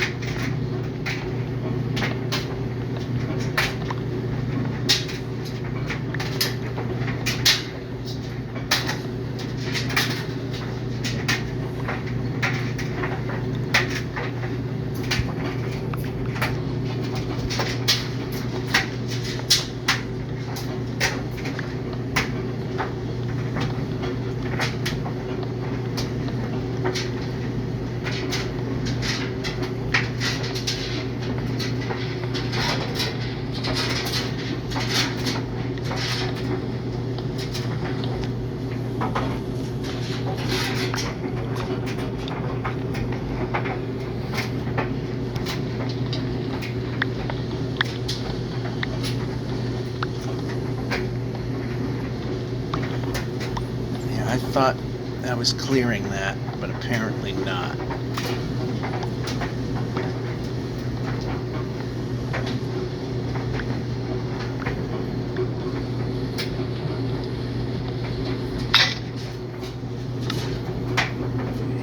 I thought I was clearing that, but apparently not.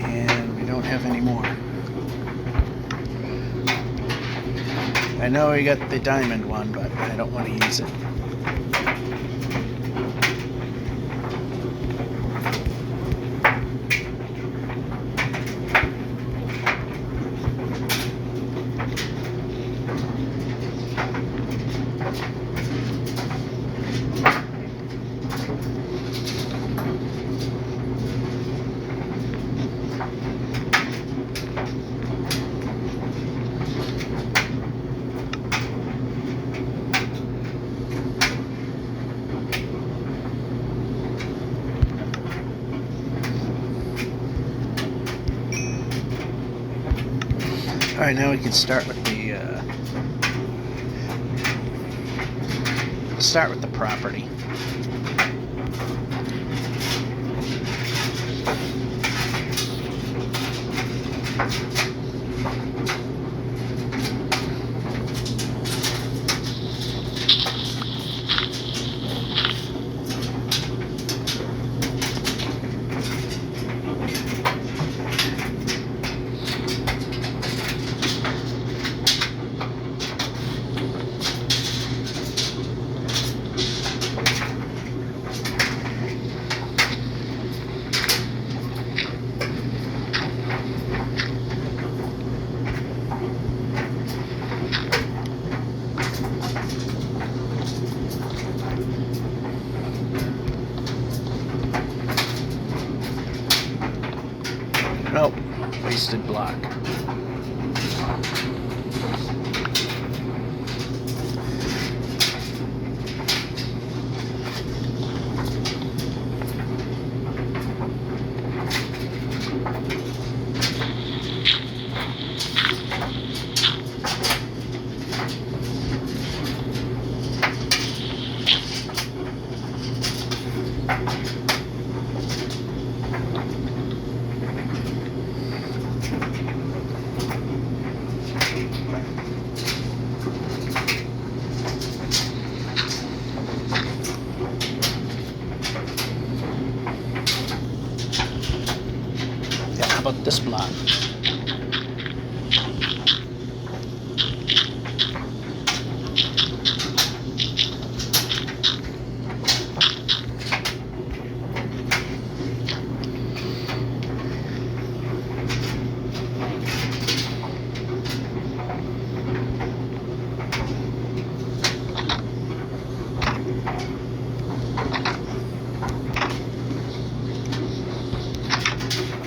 And we don't have any more. I know we got the diamond one, but I don't want to use it. Alright, now we can start with the property. twisted block. How about this block?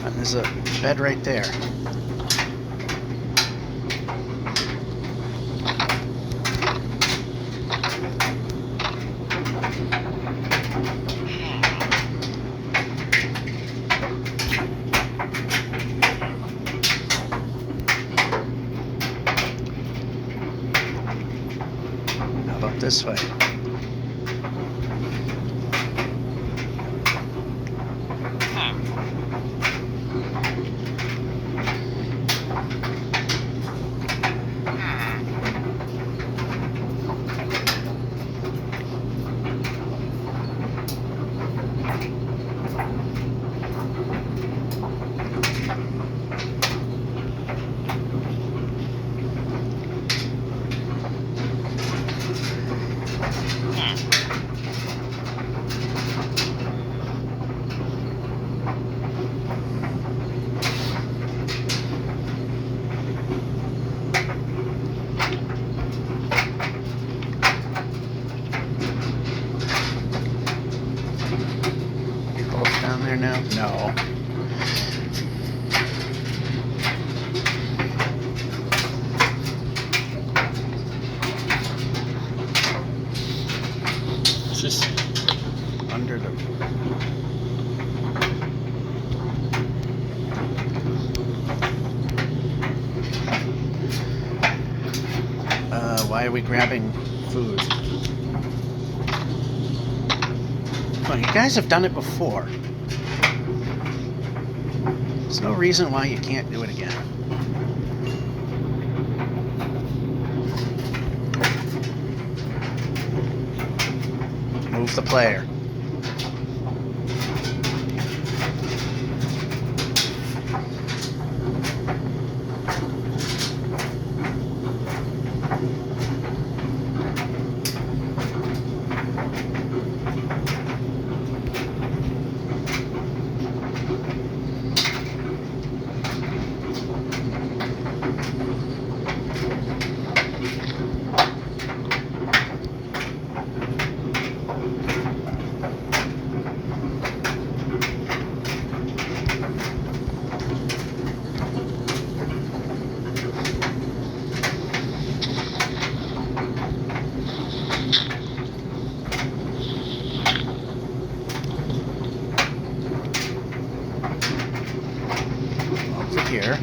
And there's a bed right there. How about this way? Down there now? No. It's just under the... why are we grabbing food? Well, you guys have done it before. There's no reason why you can't do it again. Move the player. Here.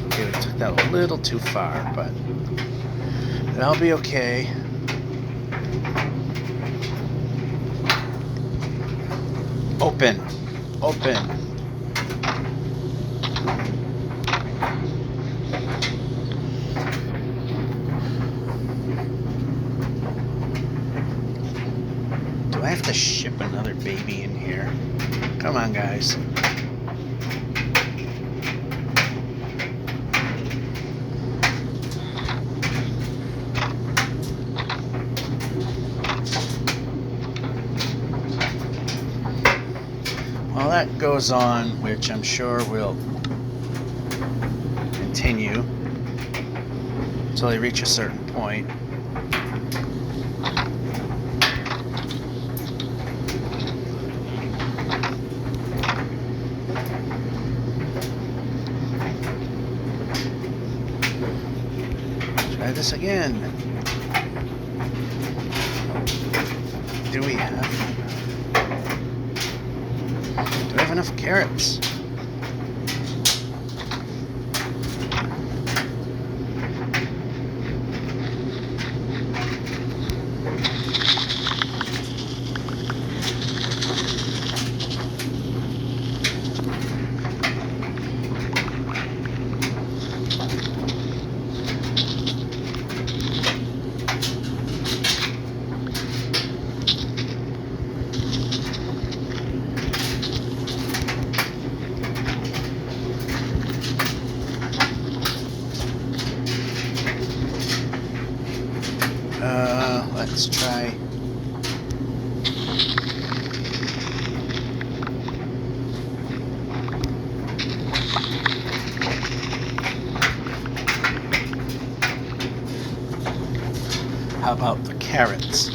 Okay, we took that a little too far, but that'll be okay. Open. Open. Do I have to ship another baby in here? Come on, guys. Well, that goes on, which I'm sure will continue until they reach a certain point. Try this again. Do we have enough carrots? Let's try. How about the carrots?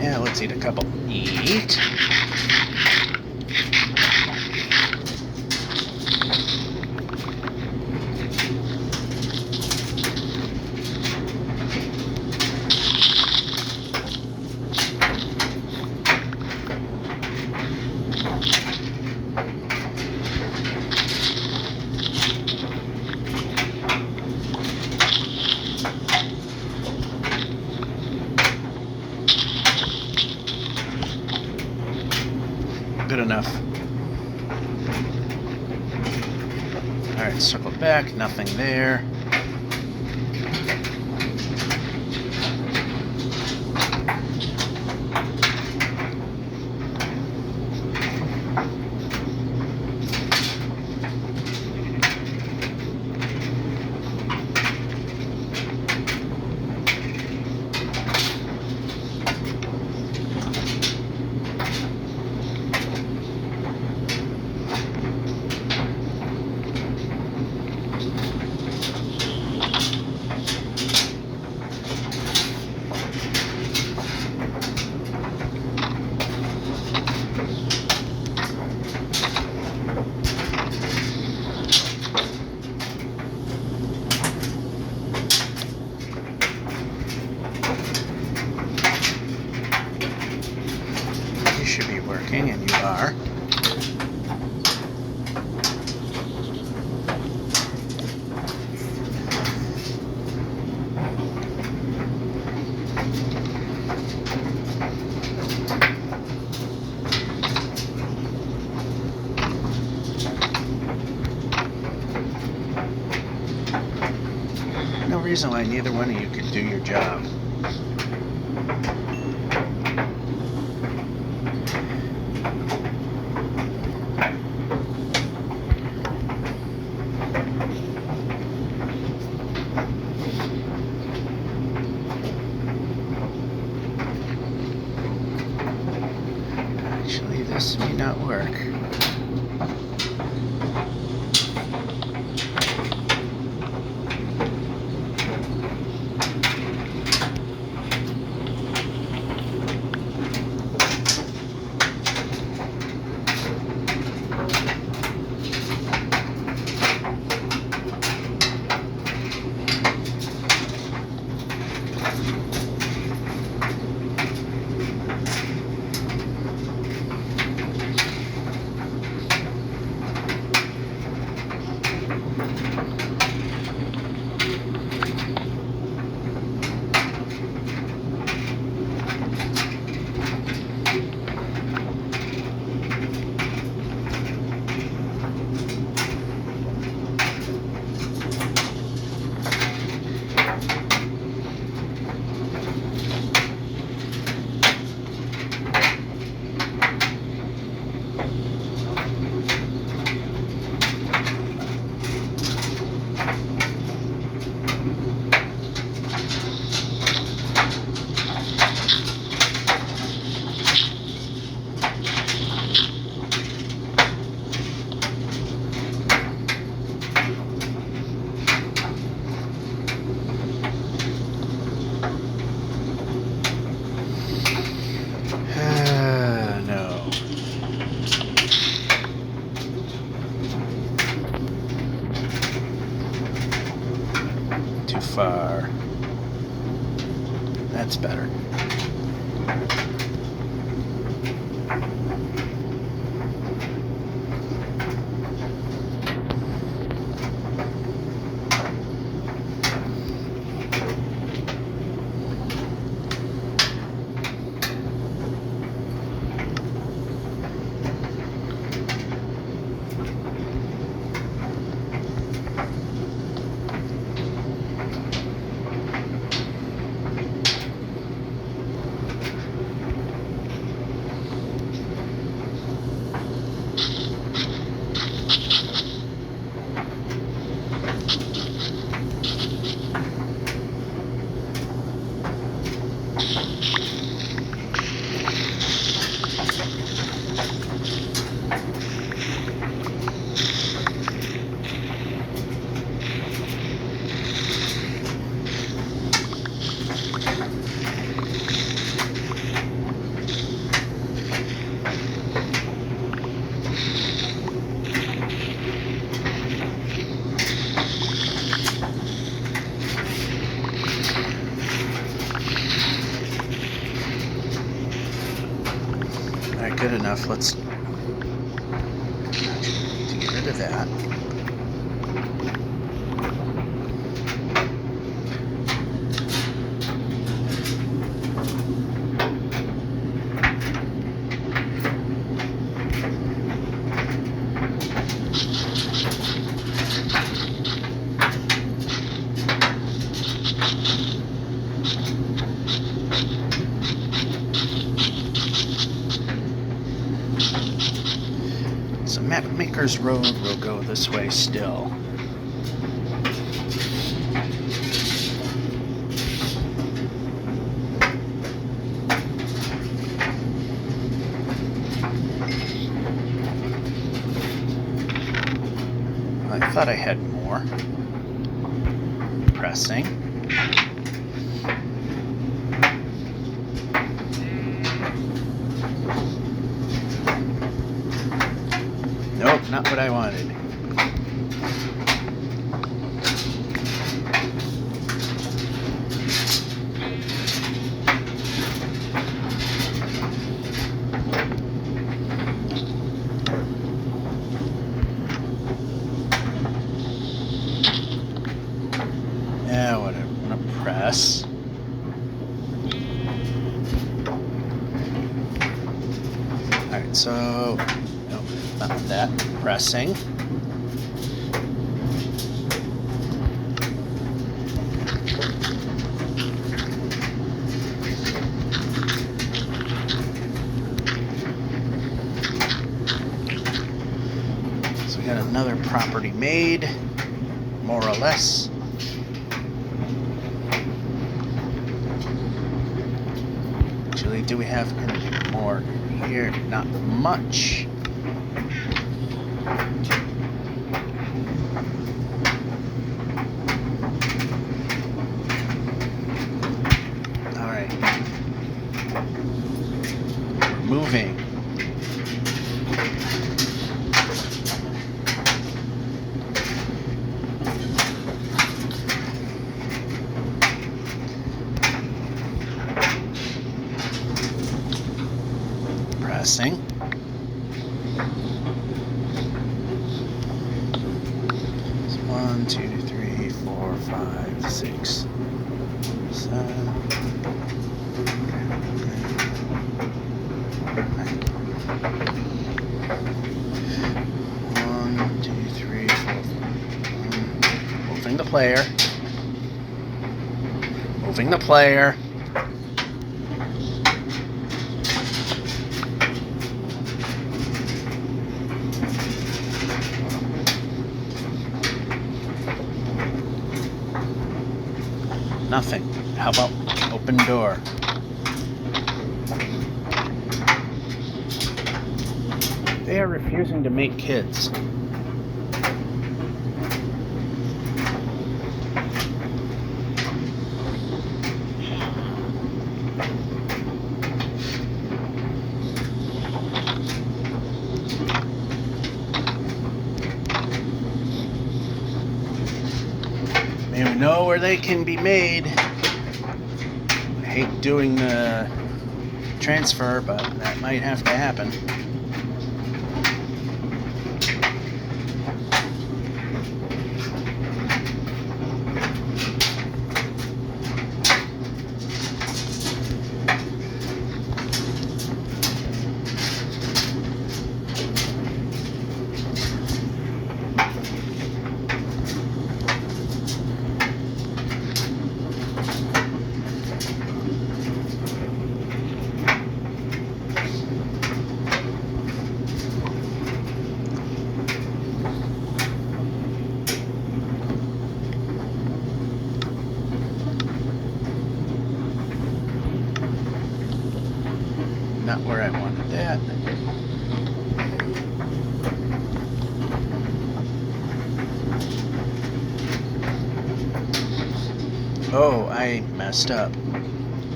Yeah, let's eat a couple. Eat. Good enough. Alright, circle back, nothing there. Should be working, and you are. No reason why neither one of you could do your job. Actually, this may not work. far. That's better. Good enough. Let's get rid of that. So Mapmaker's Road will go this way still. I thought I had more. Pressing. Nope, not what I wanted. Yeah, whatever. I'm gonna press. Alright, so nope, not that. Pressing. So we got another property made, more or less. Actually, do we have anything more here? Not much. Alright. We're moving. Pressing. So 1, 2, 3, 4, 5, 6, 7. 1, 2, 3, 4. Moving the player. Moving the player. Nothing. How about open door? They are refusing to make kids. And we know where they can be made. I hate doing the transfer, but that might have to happen. Not where I wanted that. Oh, I messed up.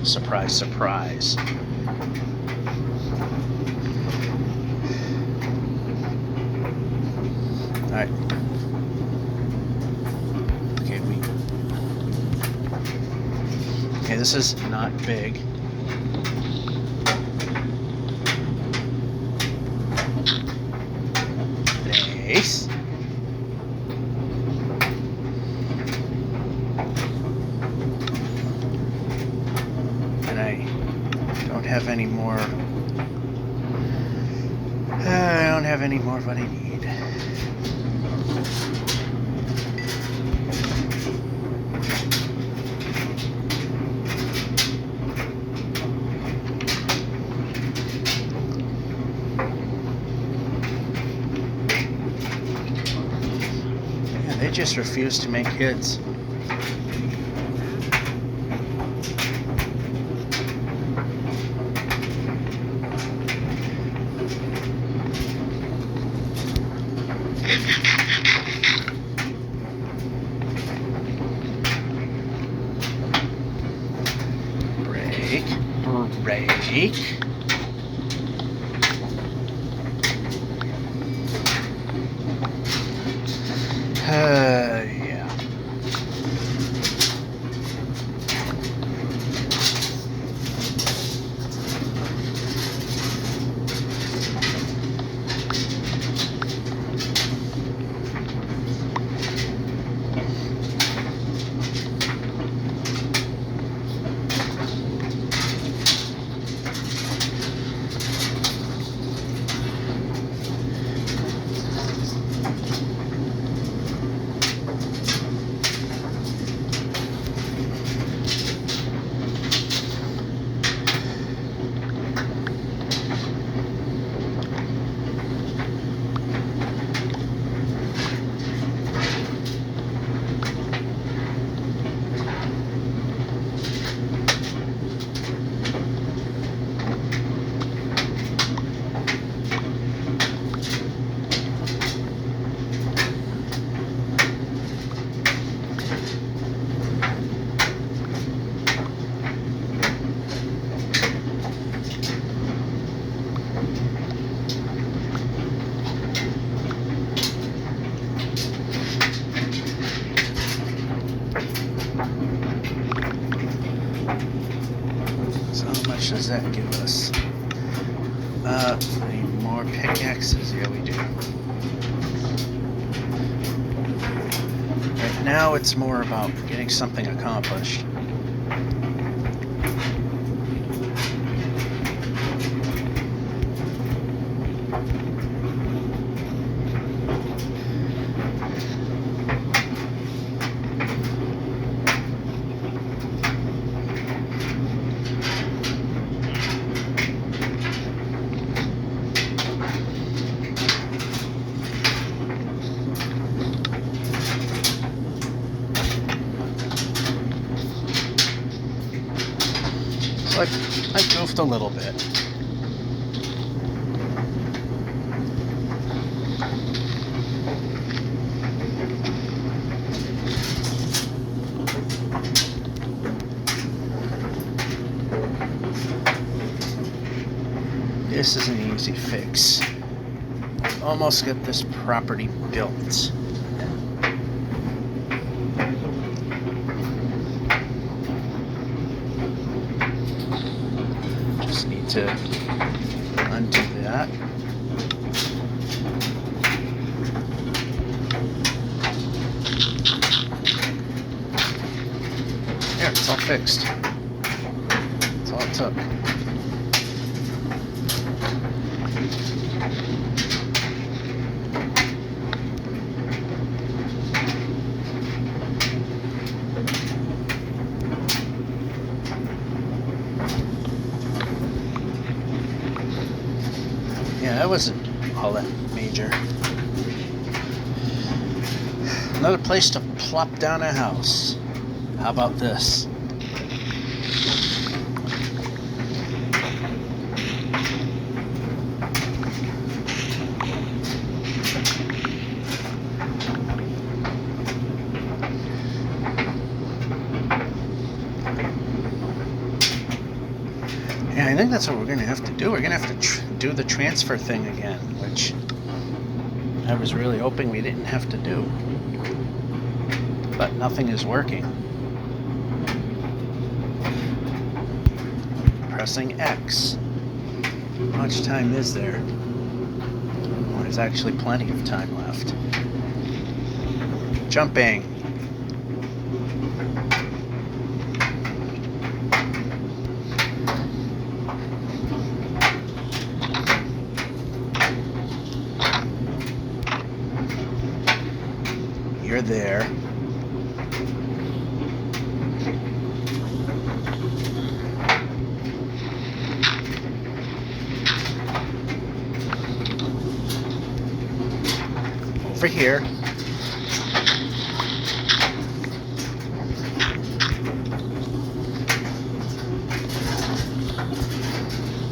Surprise, surprise. Alright. Okay, this is not big. Nice. And I don't have any more. I don't have any more of what I need. They just refuse to make hits. Break. Yeah. So how much does that give us? Need more pickaxes? Yeah, we do. Right now it's more about getting something accomplished. So I goofed a little bit. This is an easy fix. Almost get this property built. to undo that. There, it's all fixed. That's all it took. Yeah, that wasn't all that major. Another place to plop down a house. How about this? Yeah, I think that's what we're going to have to do. We're going to have to do the transfer thing again, which I was really hoping we didn't have to do. But nothing is working. Pressing X. How much time is there? Well, there's actually plenty of time left. Jumping. You're there. Over here.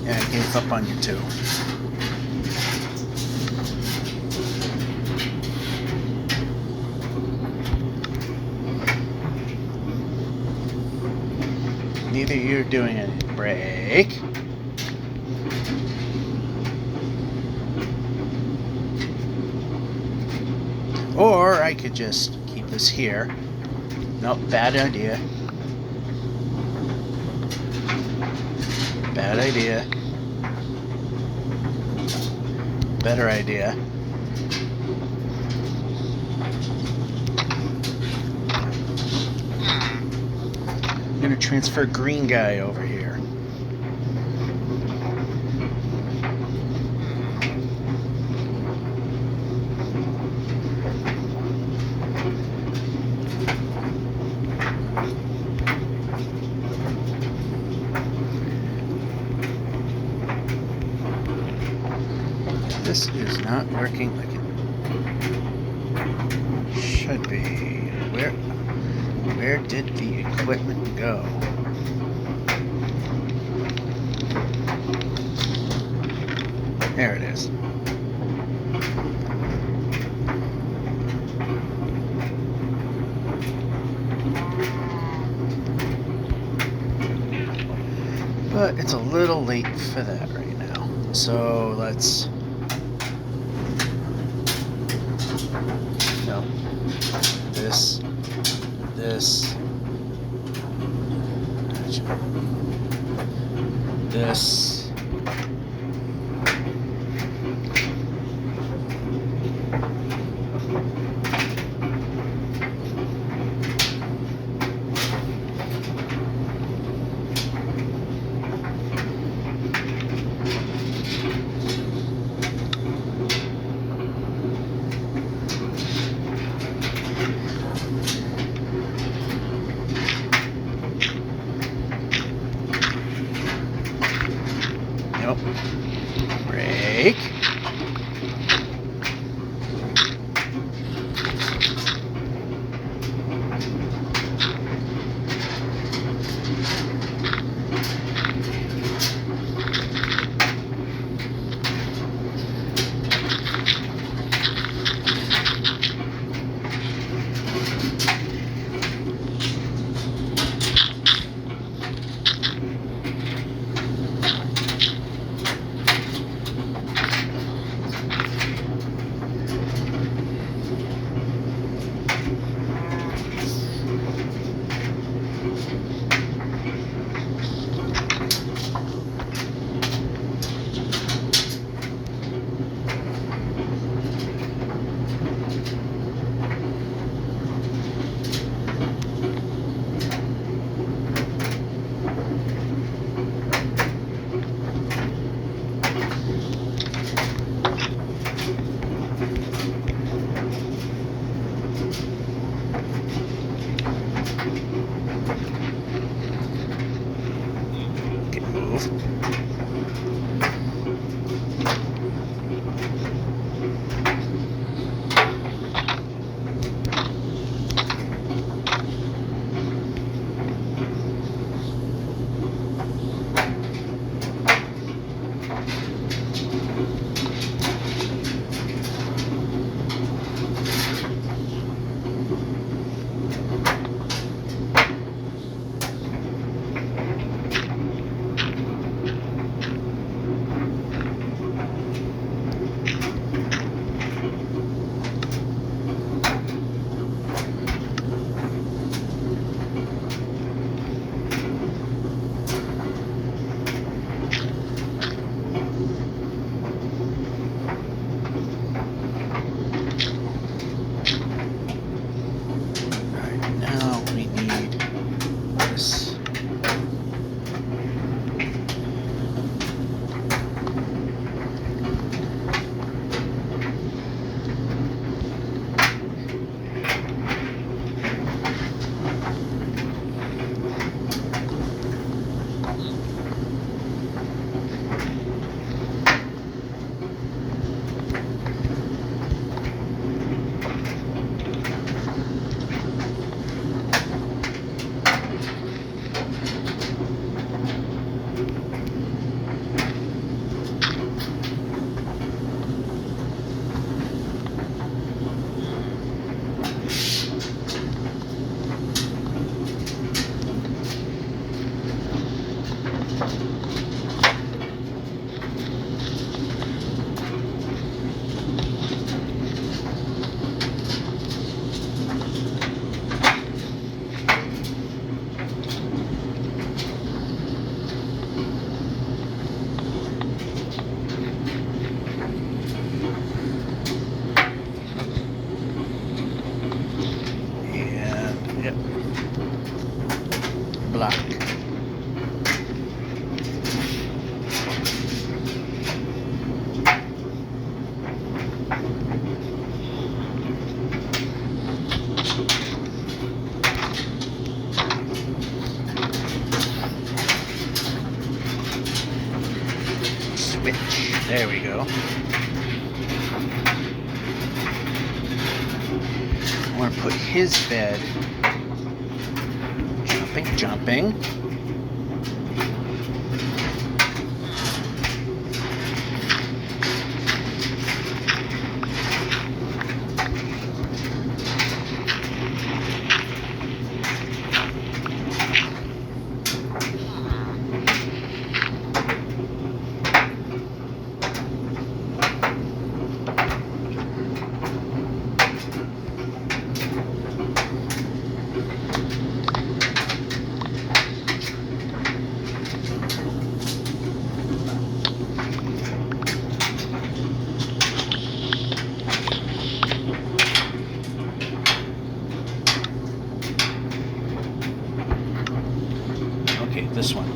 Yeah, I gave up on you too. Neither you're doing a break. Or I could just keep this here. Nope, bad idea. Bad idea. Better idea. I'm gonna transfer green guy over here. This is not working like it should be. Where did the equipment go? There it is. But it's a little late for that right now. So let's... No. This. This. This. Nope. Break. block. Switch. There we go. I want to put his bed. Jumping. Okay, this one.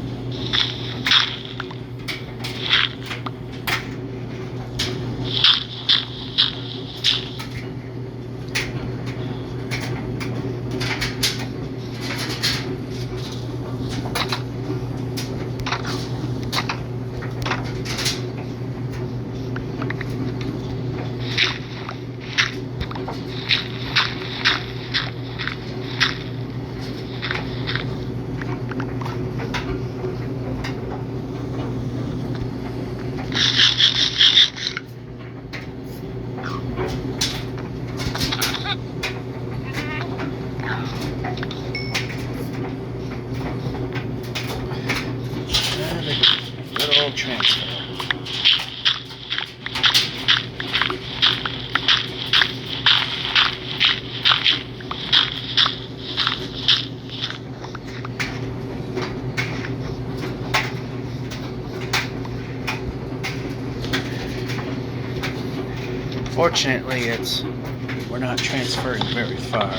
Good old transfer. Fortunately, we're not transferring very far.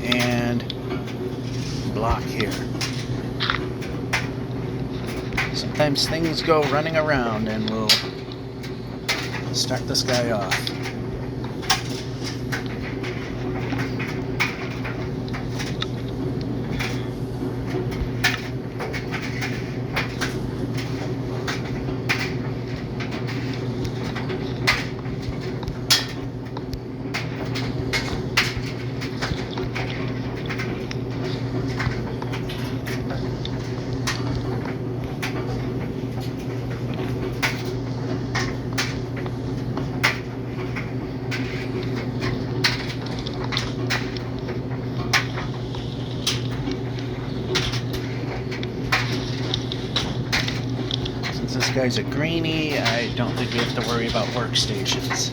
And block here. Sometimes things go running around, and we'll start this guy off. This guy's a greenie. I don't think we have to worry about workstations.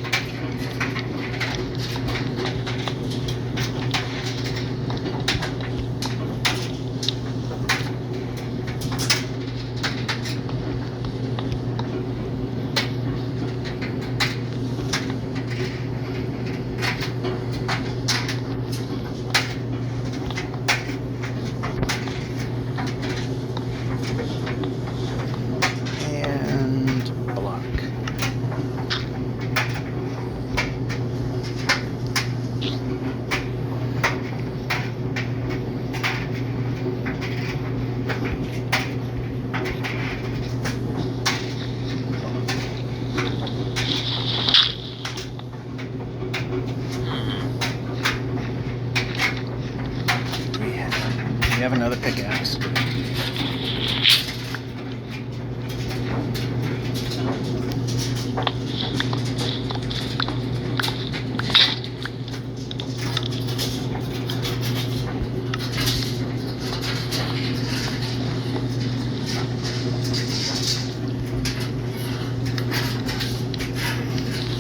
We have another pickaxe.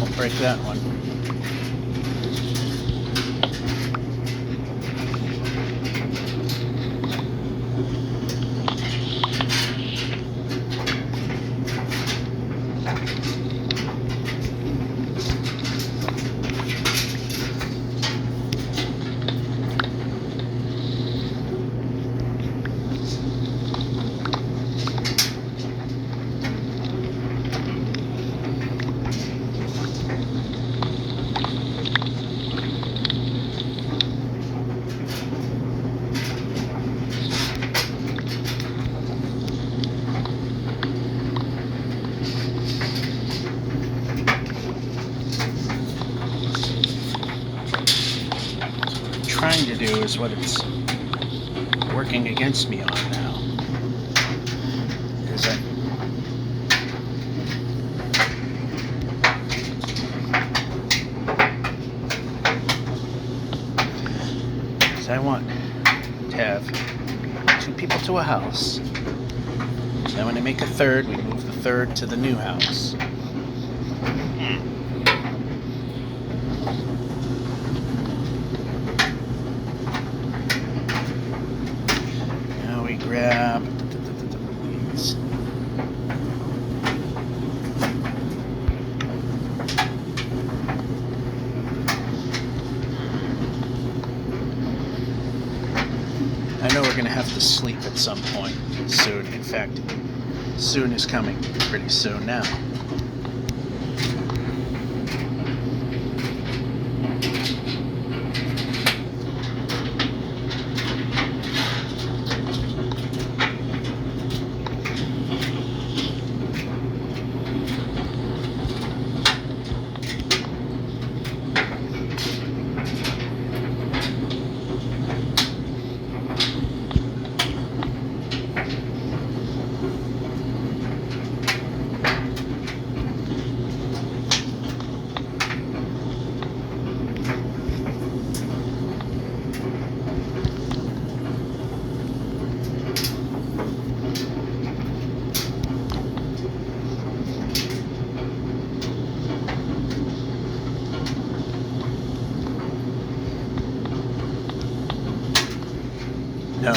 Won't break that one. trying to do is what it's working against me on now. Is I want to have 2 people to a house. Then when I make a third, we move the third to the new house. Now we grab these. I know we're going to have to sleep at some point soon. In fact, soon is coming pretty soon now. No.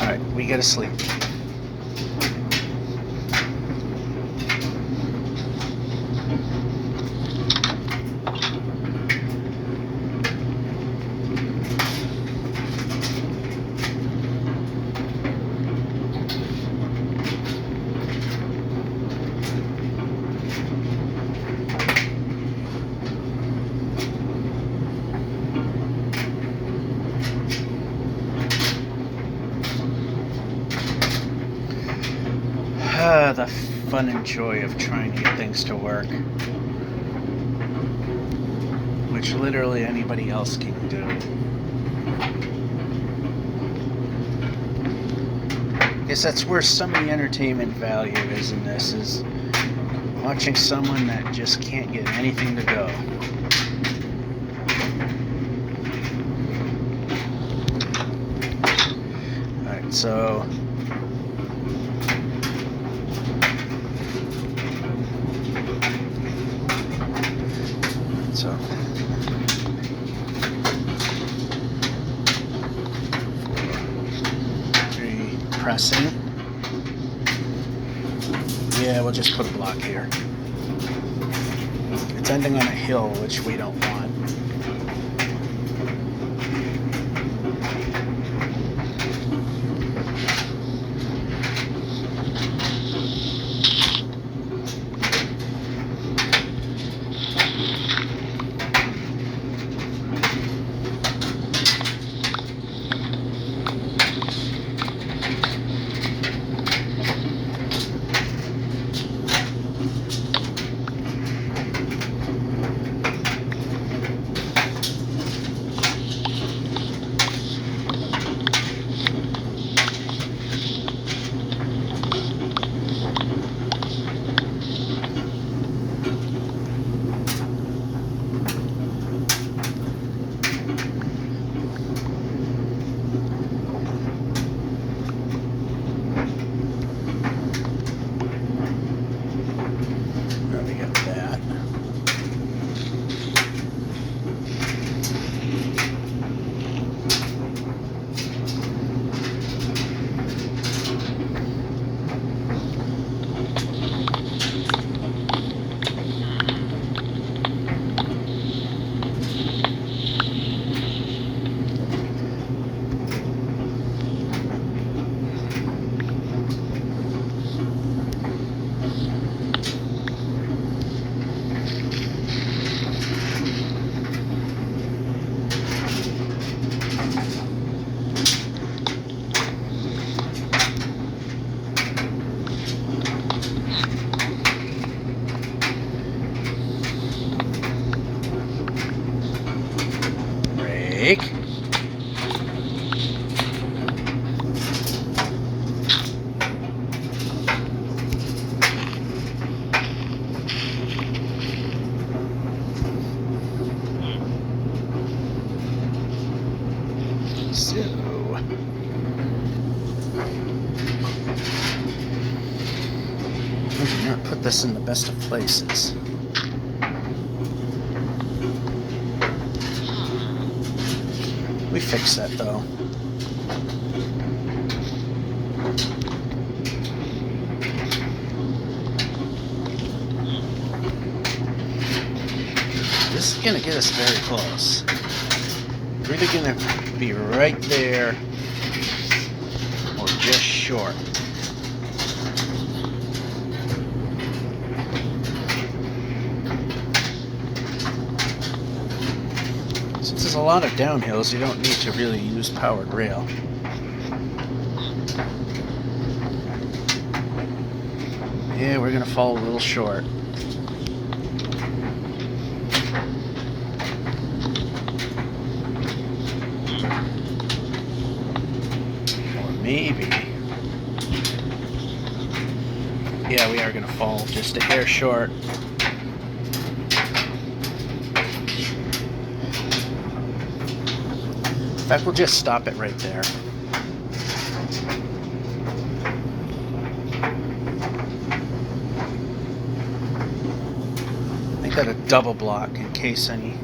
Alright, we gotta sleep. The fun and joy of trying to get things to work, which literally anybody else can do. I guess that's where some of the entertainment value is in this, is watching someone that just can't get anything to go. Alright, so pressing. Yeah, we'll just put a block here. It's ending on a hill, which we don't want. Maybe not put this in the best of places. We fixed that though. This is gonna get us very close. We're either gonna be right there or just short. Since there's a lot of downhills, you don't need to really use powered rail. Yeah, we're gonna fall a little short. Maybe. Yeah, we are going to fall just a hair short. In fact, we'll just stop it right there. I got a double block in case any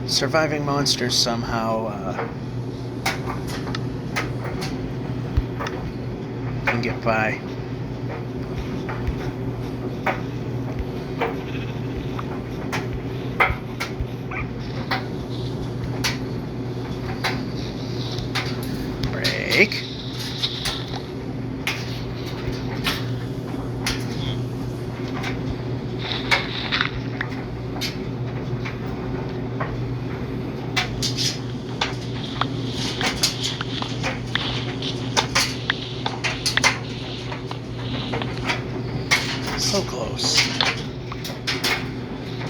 surviving monsters somehow can get by. Brake. So close,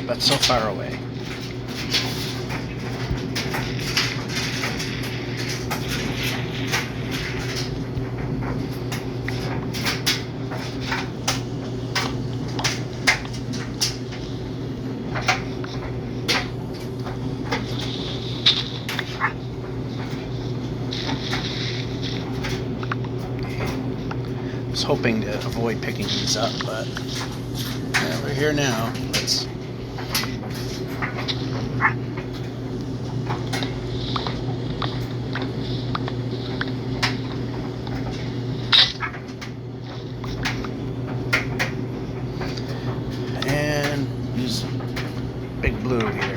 but so far away. I was hoping to avoid picking these up, but we're here now. Let's and use Big Blue here.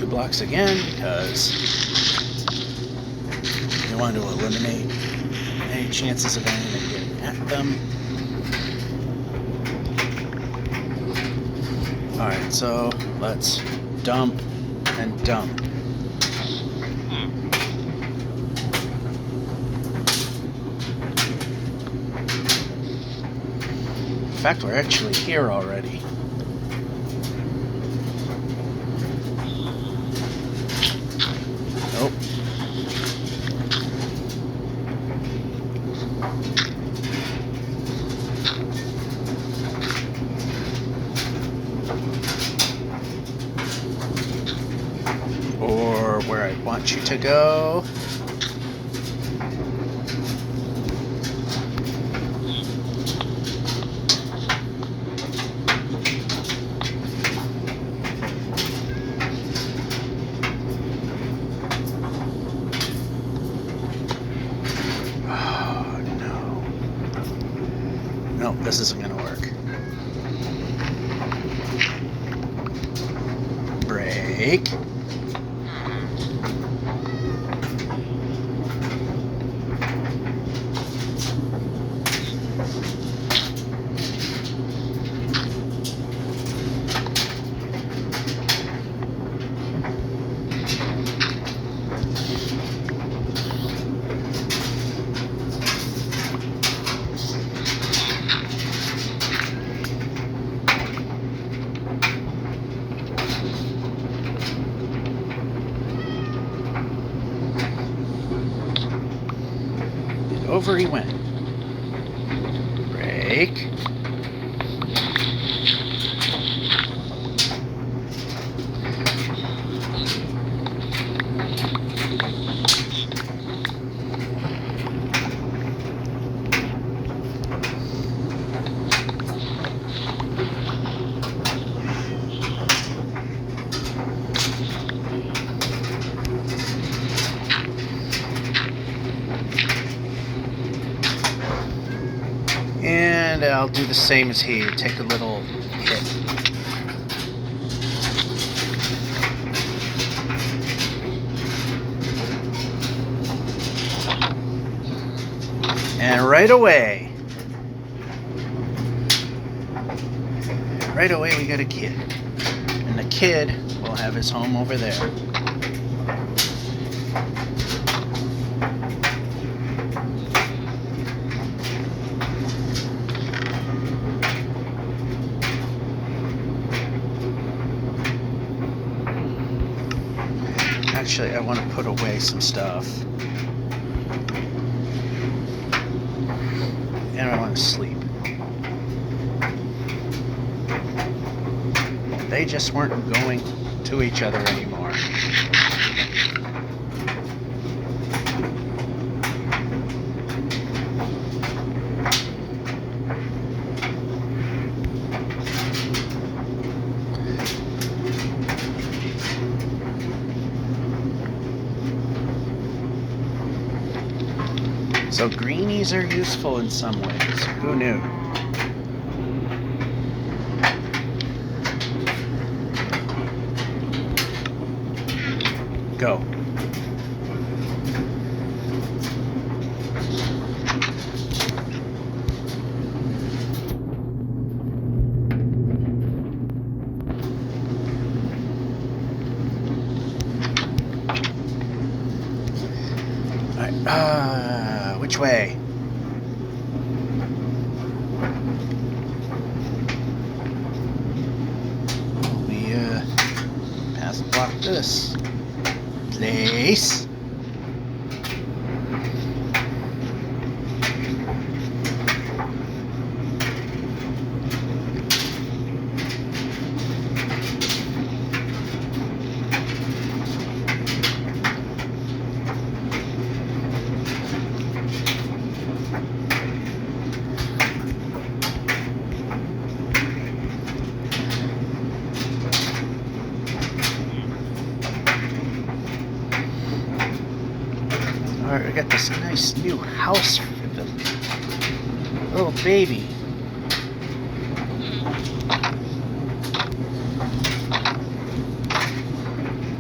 Blocks again because you want to eliminate any chances of anything getting at them. Alright, so let's dump and dump. In fact, we're actually here already. Nope. Or where I want you to go. Nope, this isn't going to work. Brake. Over he went. Brake. And I'll do the same as he. Take a little hit. And right away we got a kid. And the kid will have his home over there. Actually, I want to put away some stuff. And I want to sleep. They just weren't going to each other anymore. So greenies are useful in some ways. Who knew? Go. All right. Which way? We pass block this place. Alright, we got this nice new house for the little baby.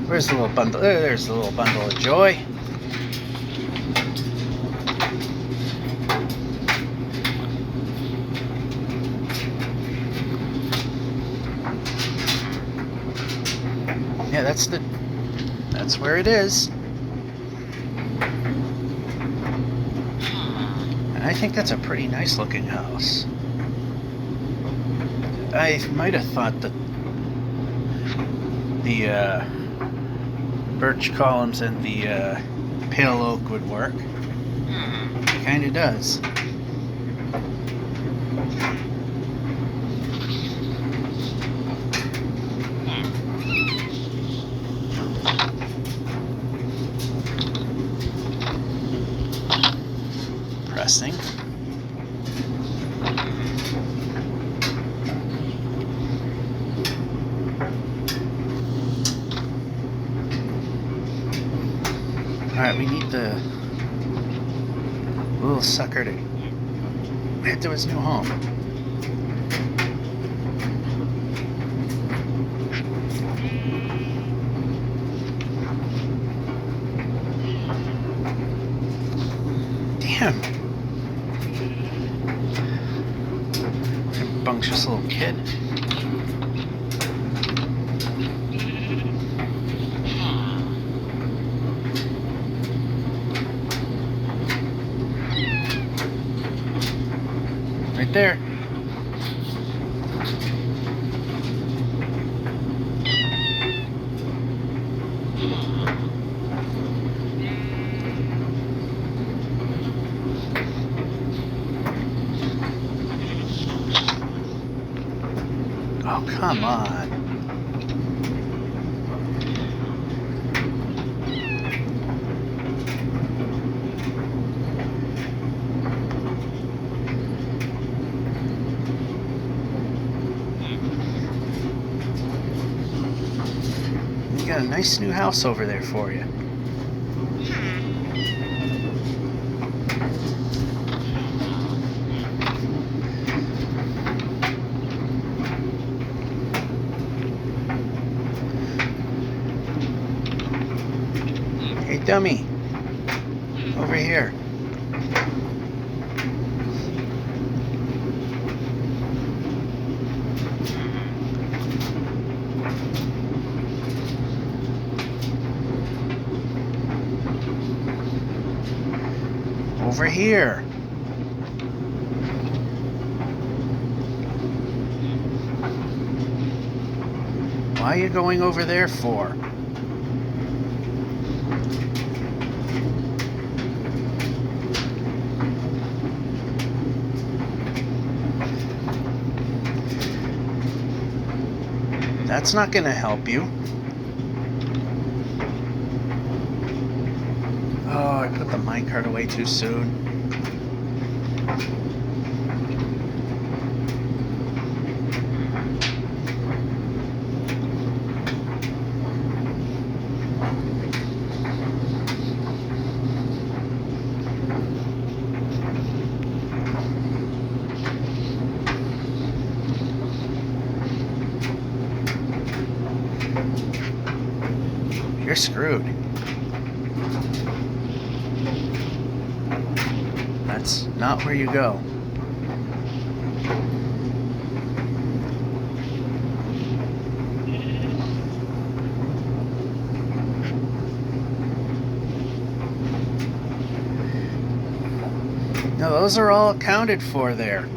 Where's the little bundle? There's the little bundle of joy. Yeah, that's where it is. I think that's a pretty nice looking house. I might have thought that the birch columns and the pale oak would work. It kind of does. Pressing. Alright, we need the little sucker to head to his new home. him. Rambunctious little kid. Right there. Oh, come on. You got a nice new house over there for you. Hey, dummy. Over here. Over here. Why are you going over there for? That's not going to help you. Oh, I put the minecart away too soon. You're screwed. That's not where you go. No, those are all accounted for there.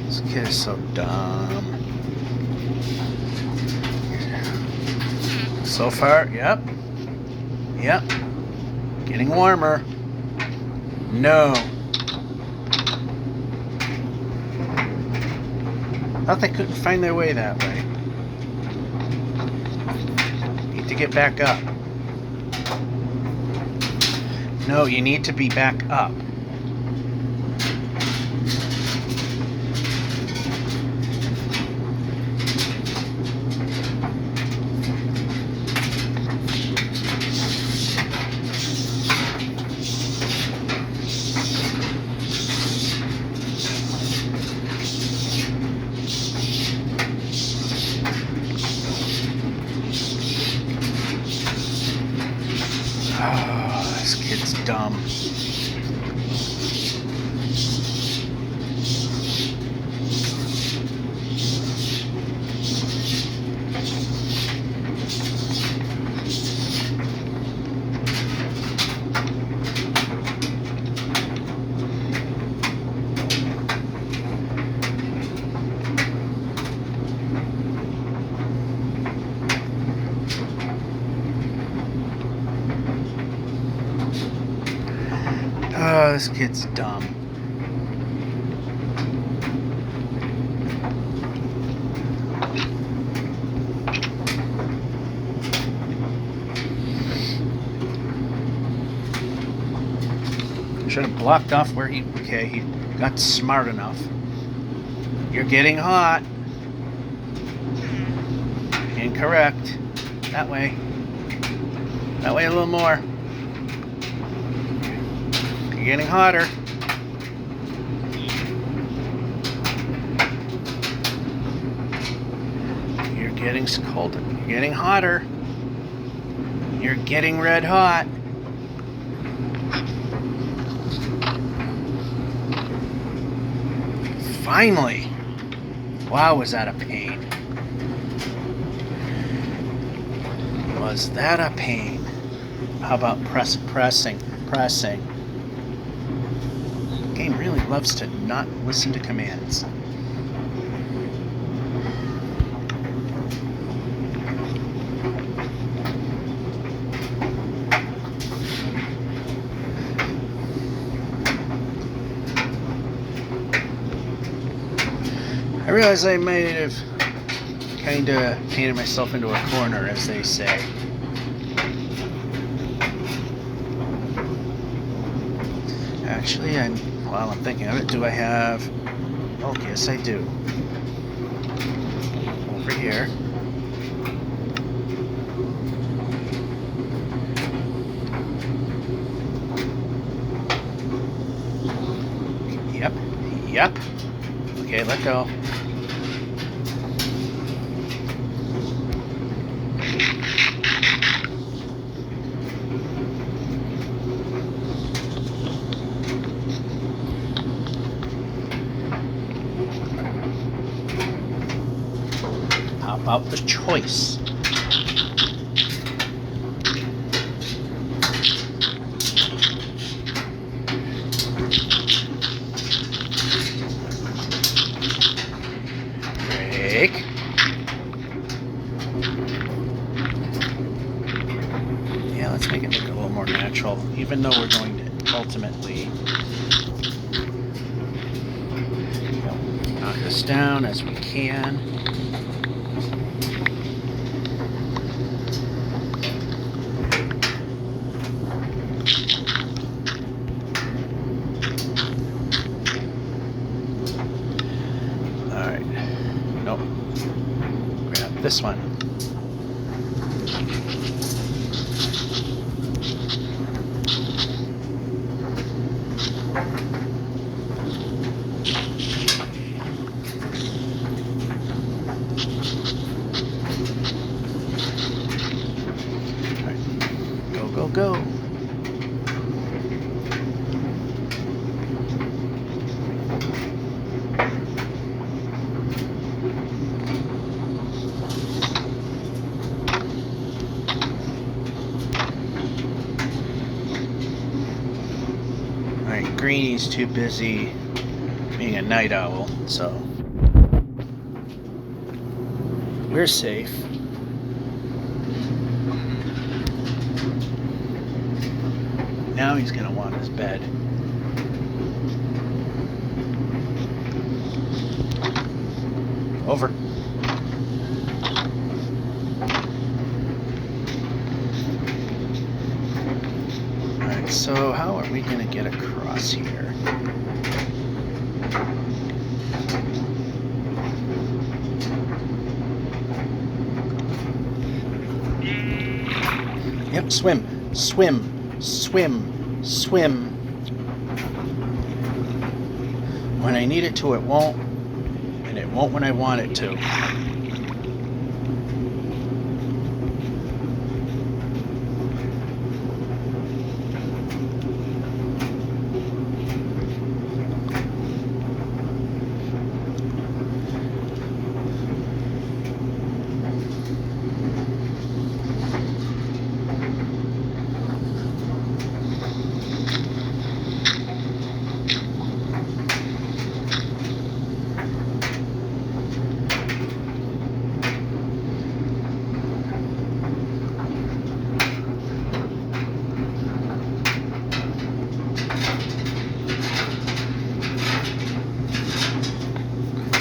This kid is so dumb. So far, yep. Yep. Getting warmer. No. Thought they couldn't find their way that way. Need to get back up. No, you need to be back up. Oh, this kid's dumb. Oh, this kid's dumb. Should have blocked off where he... Okay, he got smart enough. You're getting hot. Incorrect. That way. That way a little more. You're getting hotter. getting cold. You're getting hotter. You're getting red hot. Finally. Wow, was that a pain. Was that a pain? How about pressing? The game really loves to not listen to commands. I realize I might have kind of painted myself into a corner, as they say. Actually, while I'm thinking of it, do I have... Oh, yes I do. Over here. Yep. Okay, let go. How about the choice? Break. Yeah, let's make it look a little more natural, even though we're going to ultimately knock this down as we can. Alright. Nope. Grab this one. Go. Alright, Greenie's too busy being a night owl, so we're safe. Now he's going to want his bed. Over. Alright, so how are we going to get across here? Yep, swim. When I need it to, it won't, and it won't when I want it to.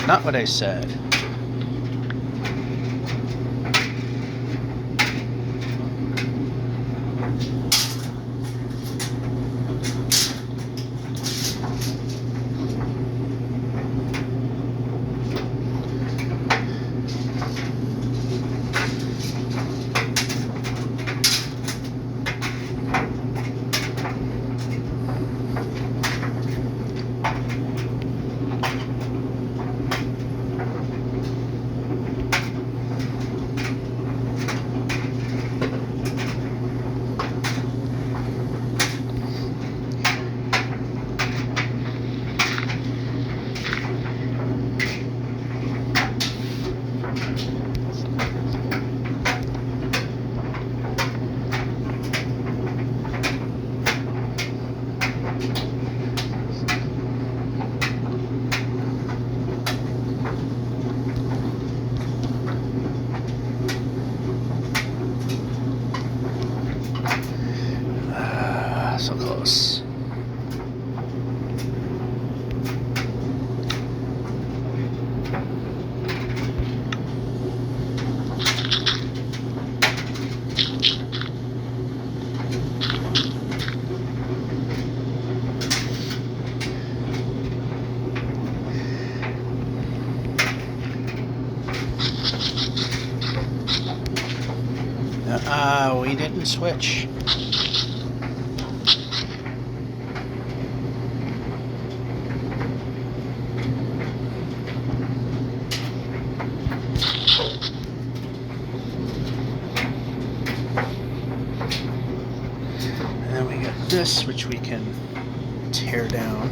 Not what I said. We didn't switch. And then we got this, which we can tear down.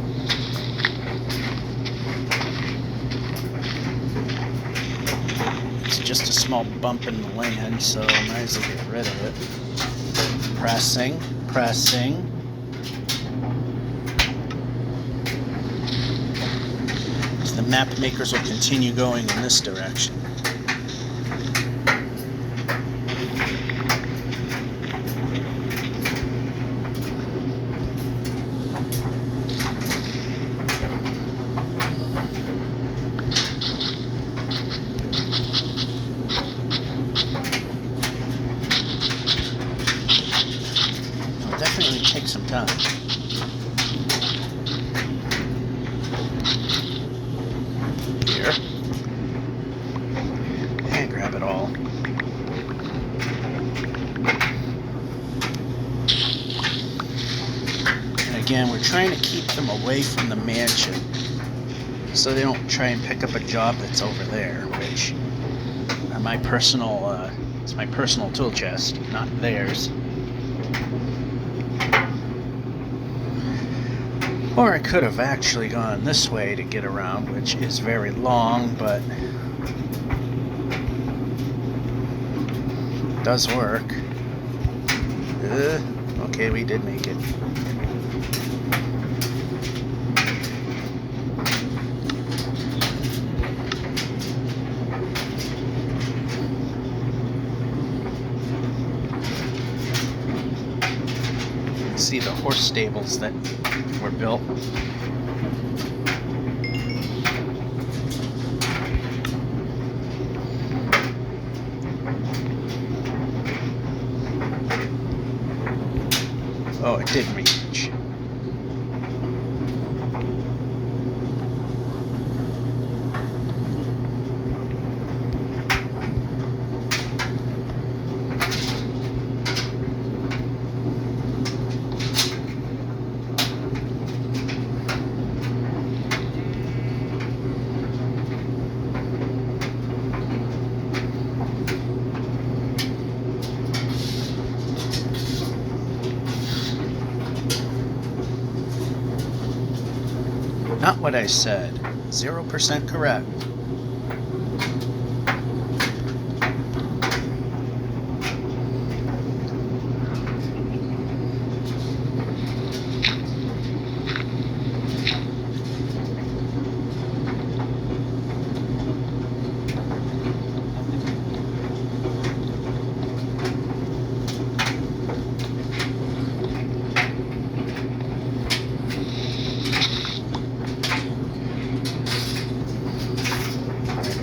It's just a small bump in the land, so I might as well get rid of it. Pressing, pressing. So the map makers will continue going in this direction. Definitely take some time. Here. And grab it all. And again, we're trying to keep them away from the mansion so they don't try and pick up a job that's over there, which are my personal, it's my personal tool chest, not theirs. Or I could have actually gone this way to get around, which is very long, but does work. Okay, we did make it. See the horse stables that were built. Oh, it did reach. Not what I said. 0% correct.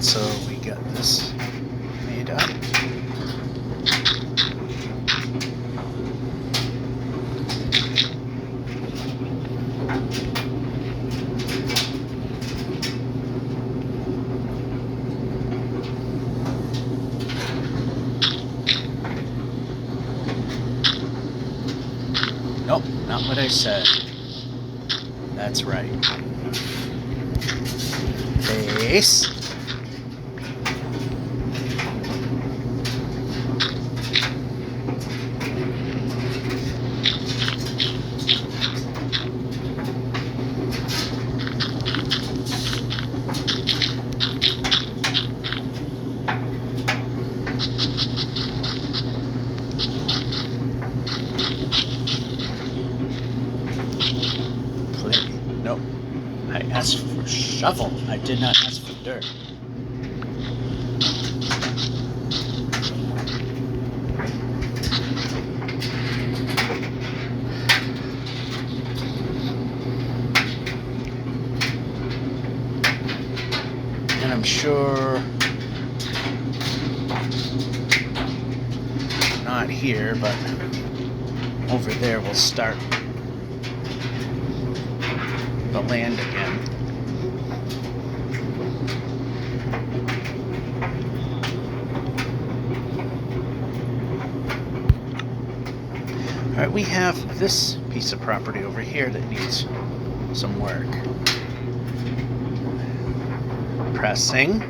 So we got this made up. Nope, not what I said. That's right. Base. Nope. I asked for shovel. I did not ask for dirt. And I'm sure not here, but over there we'll start the land again. Alright, we have this piece of property over here that needs some work. Pressing.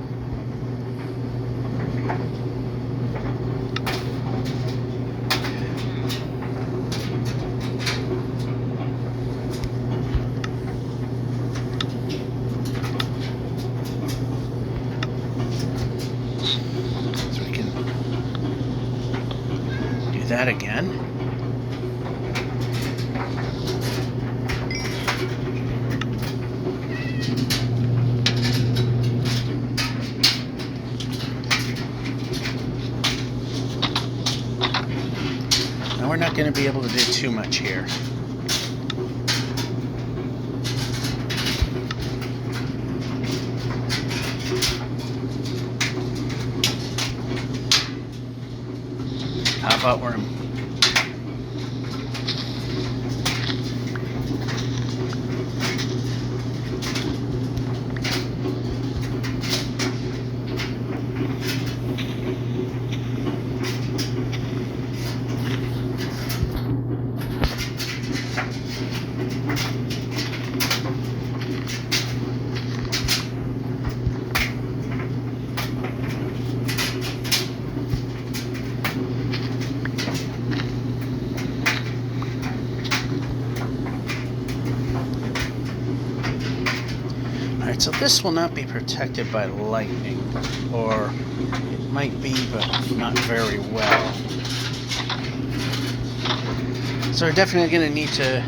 So we can do that again. We're not going to be able to do too much here. How about we're Alright, so this will not be protected by lightning, or it might be, but not very well. So we're definitely going to need to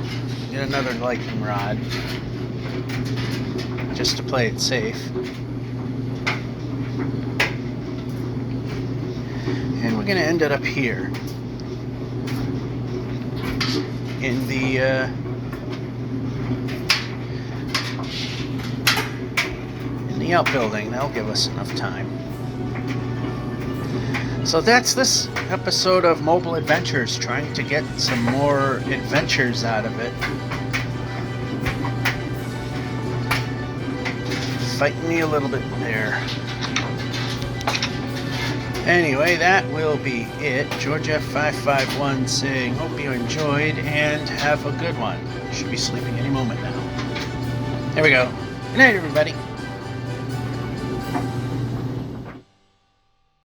get another lightning rod, just to play it safe. And we're going to end it up here, in the outbuilding. That'll give us enough time. So that's this episode of Mobile Adventures, trying to get some more adventures out of it. Fighting me a little bit there. Anyway, that will be it. George F551 saying, hope you enjoyed and have a good one. Should be sleeping any moment now. There we go. Good night, everybody.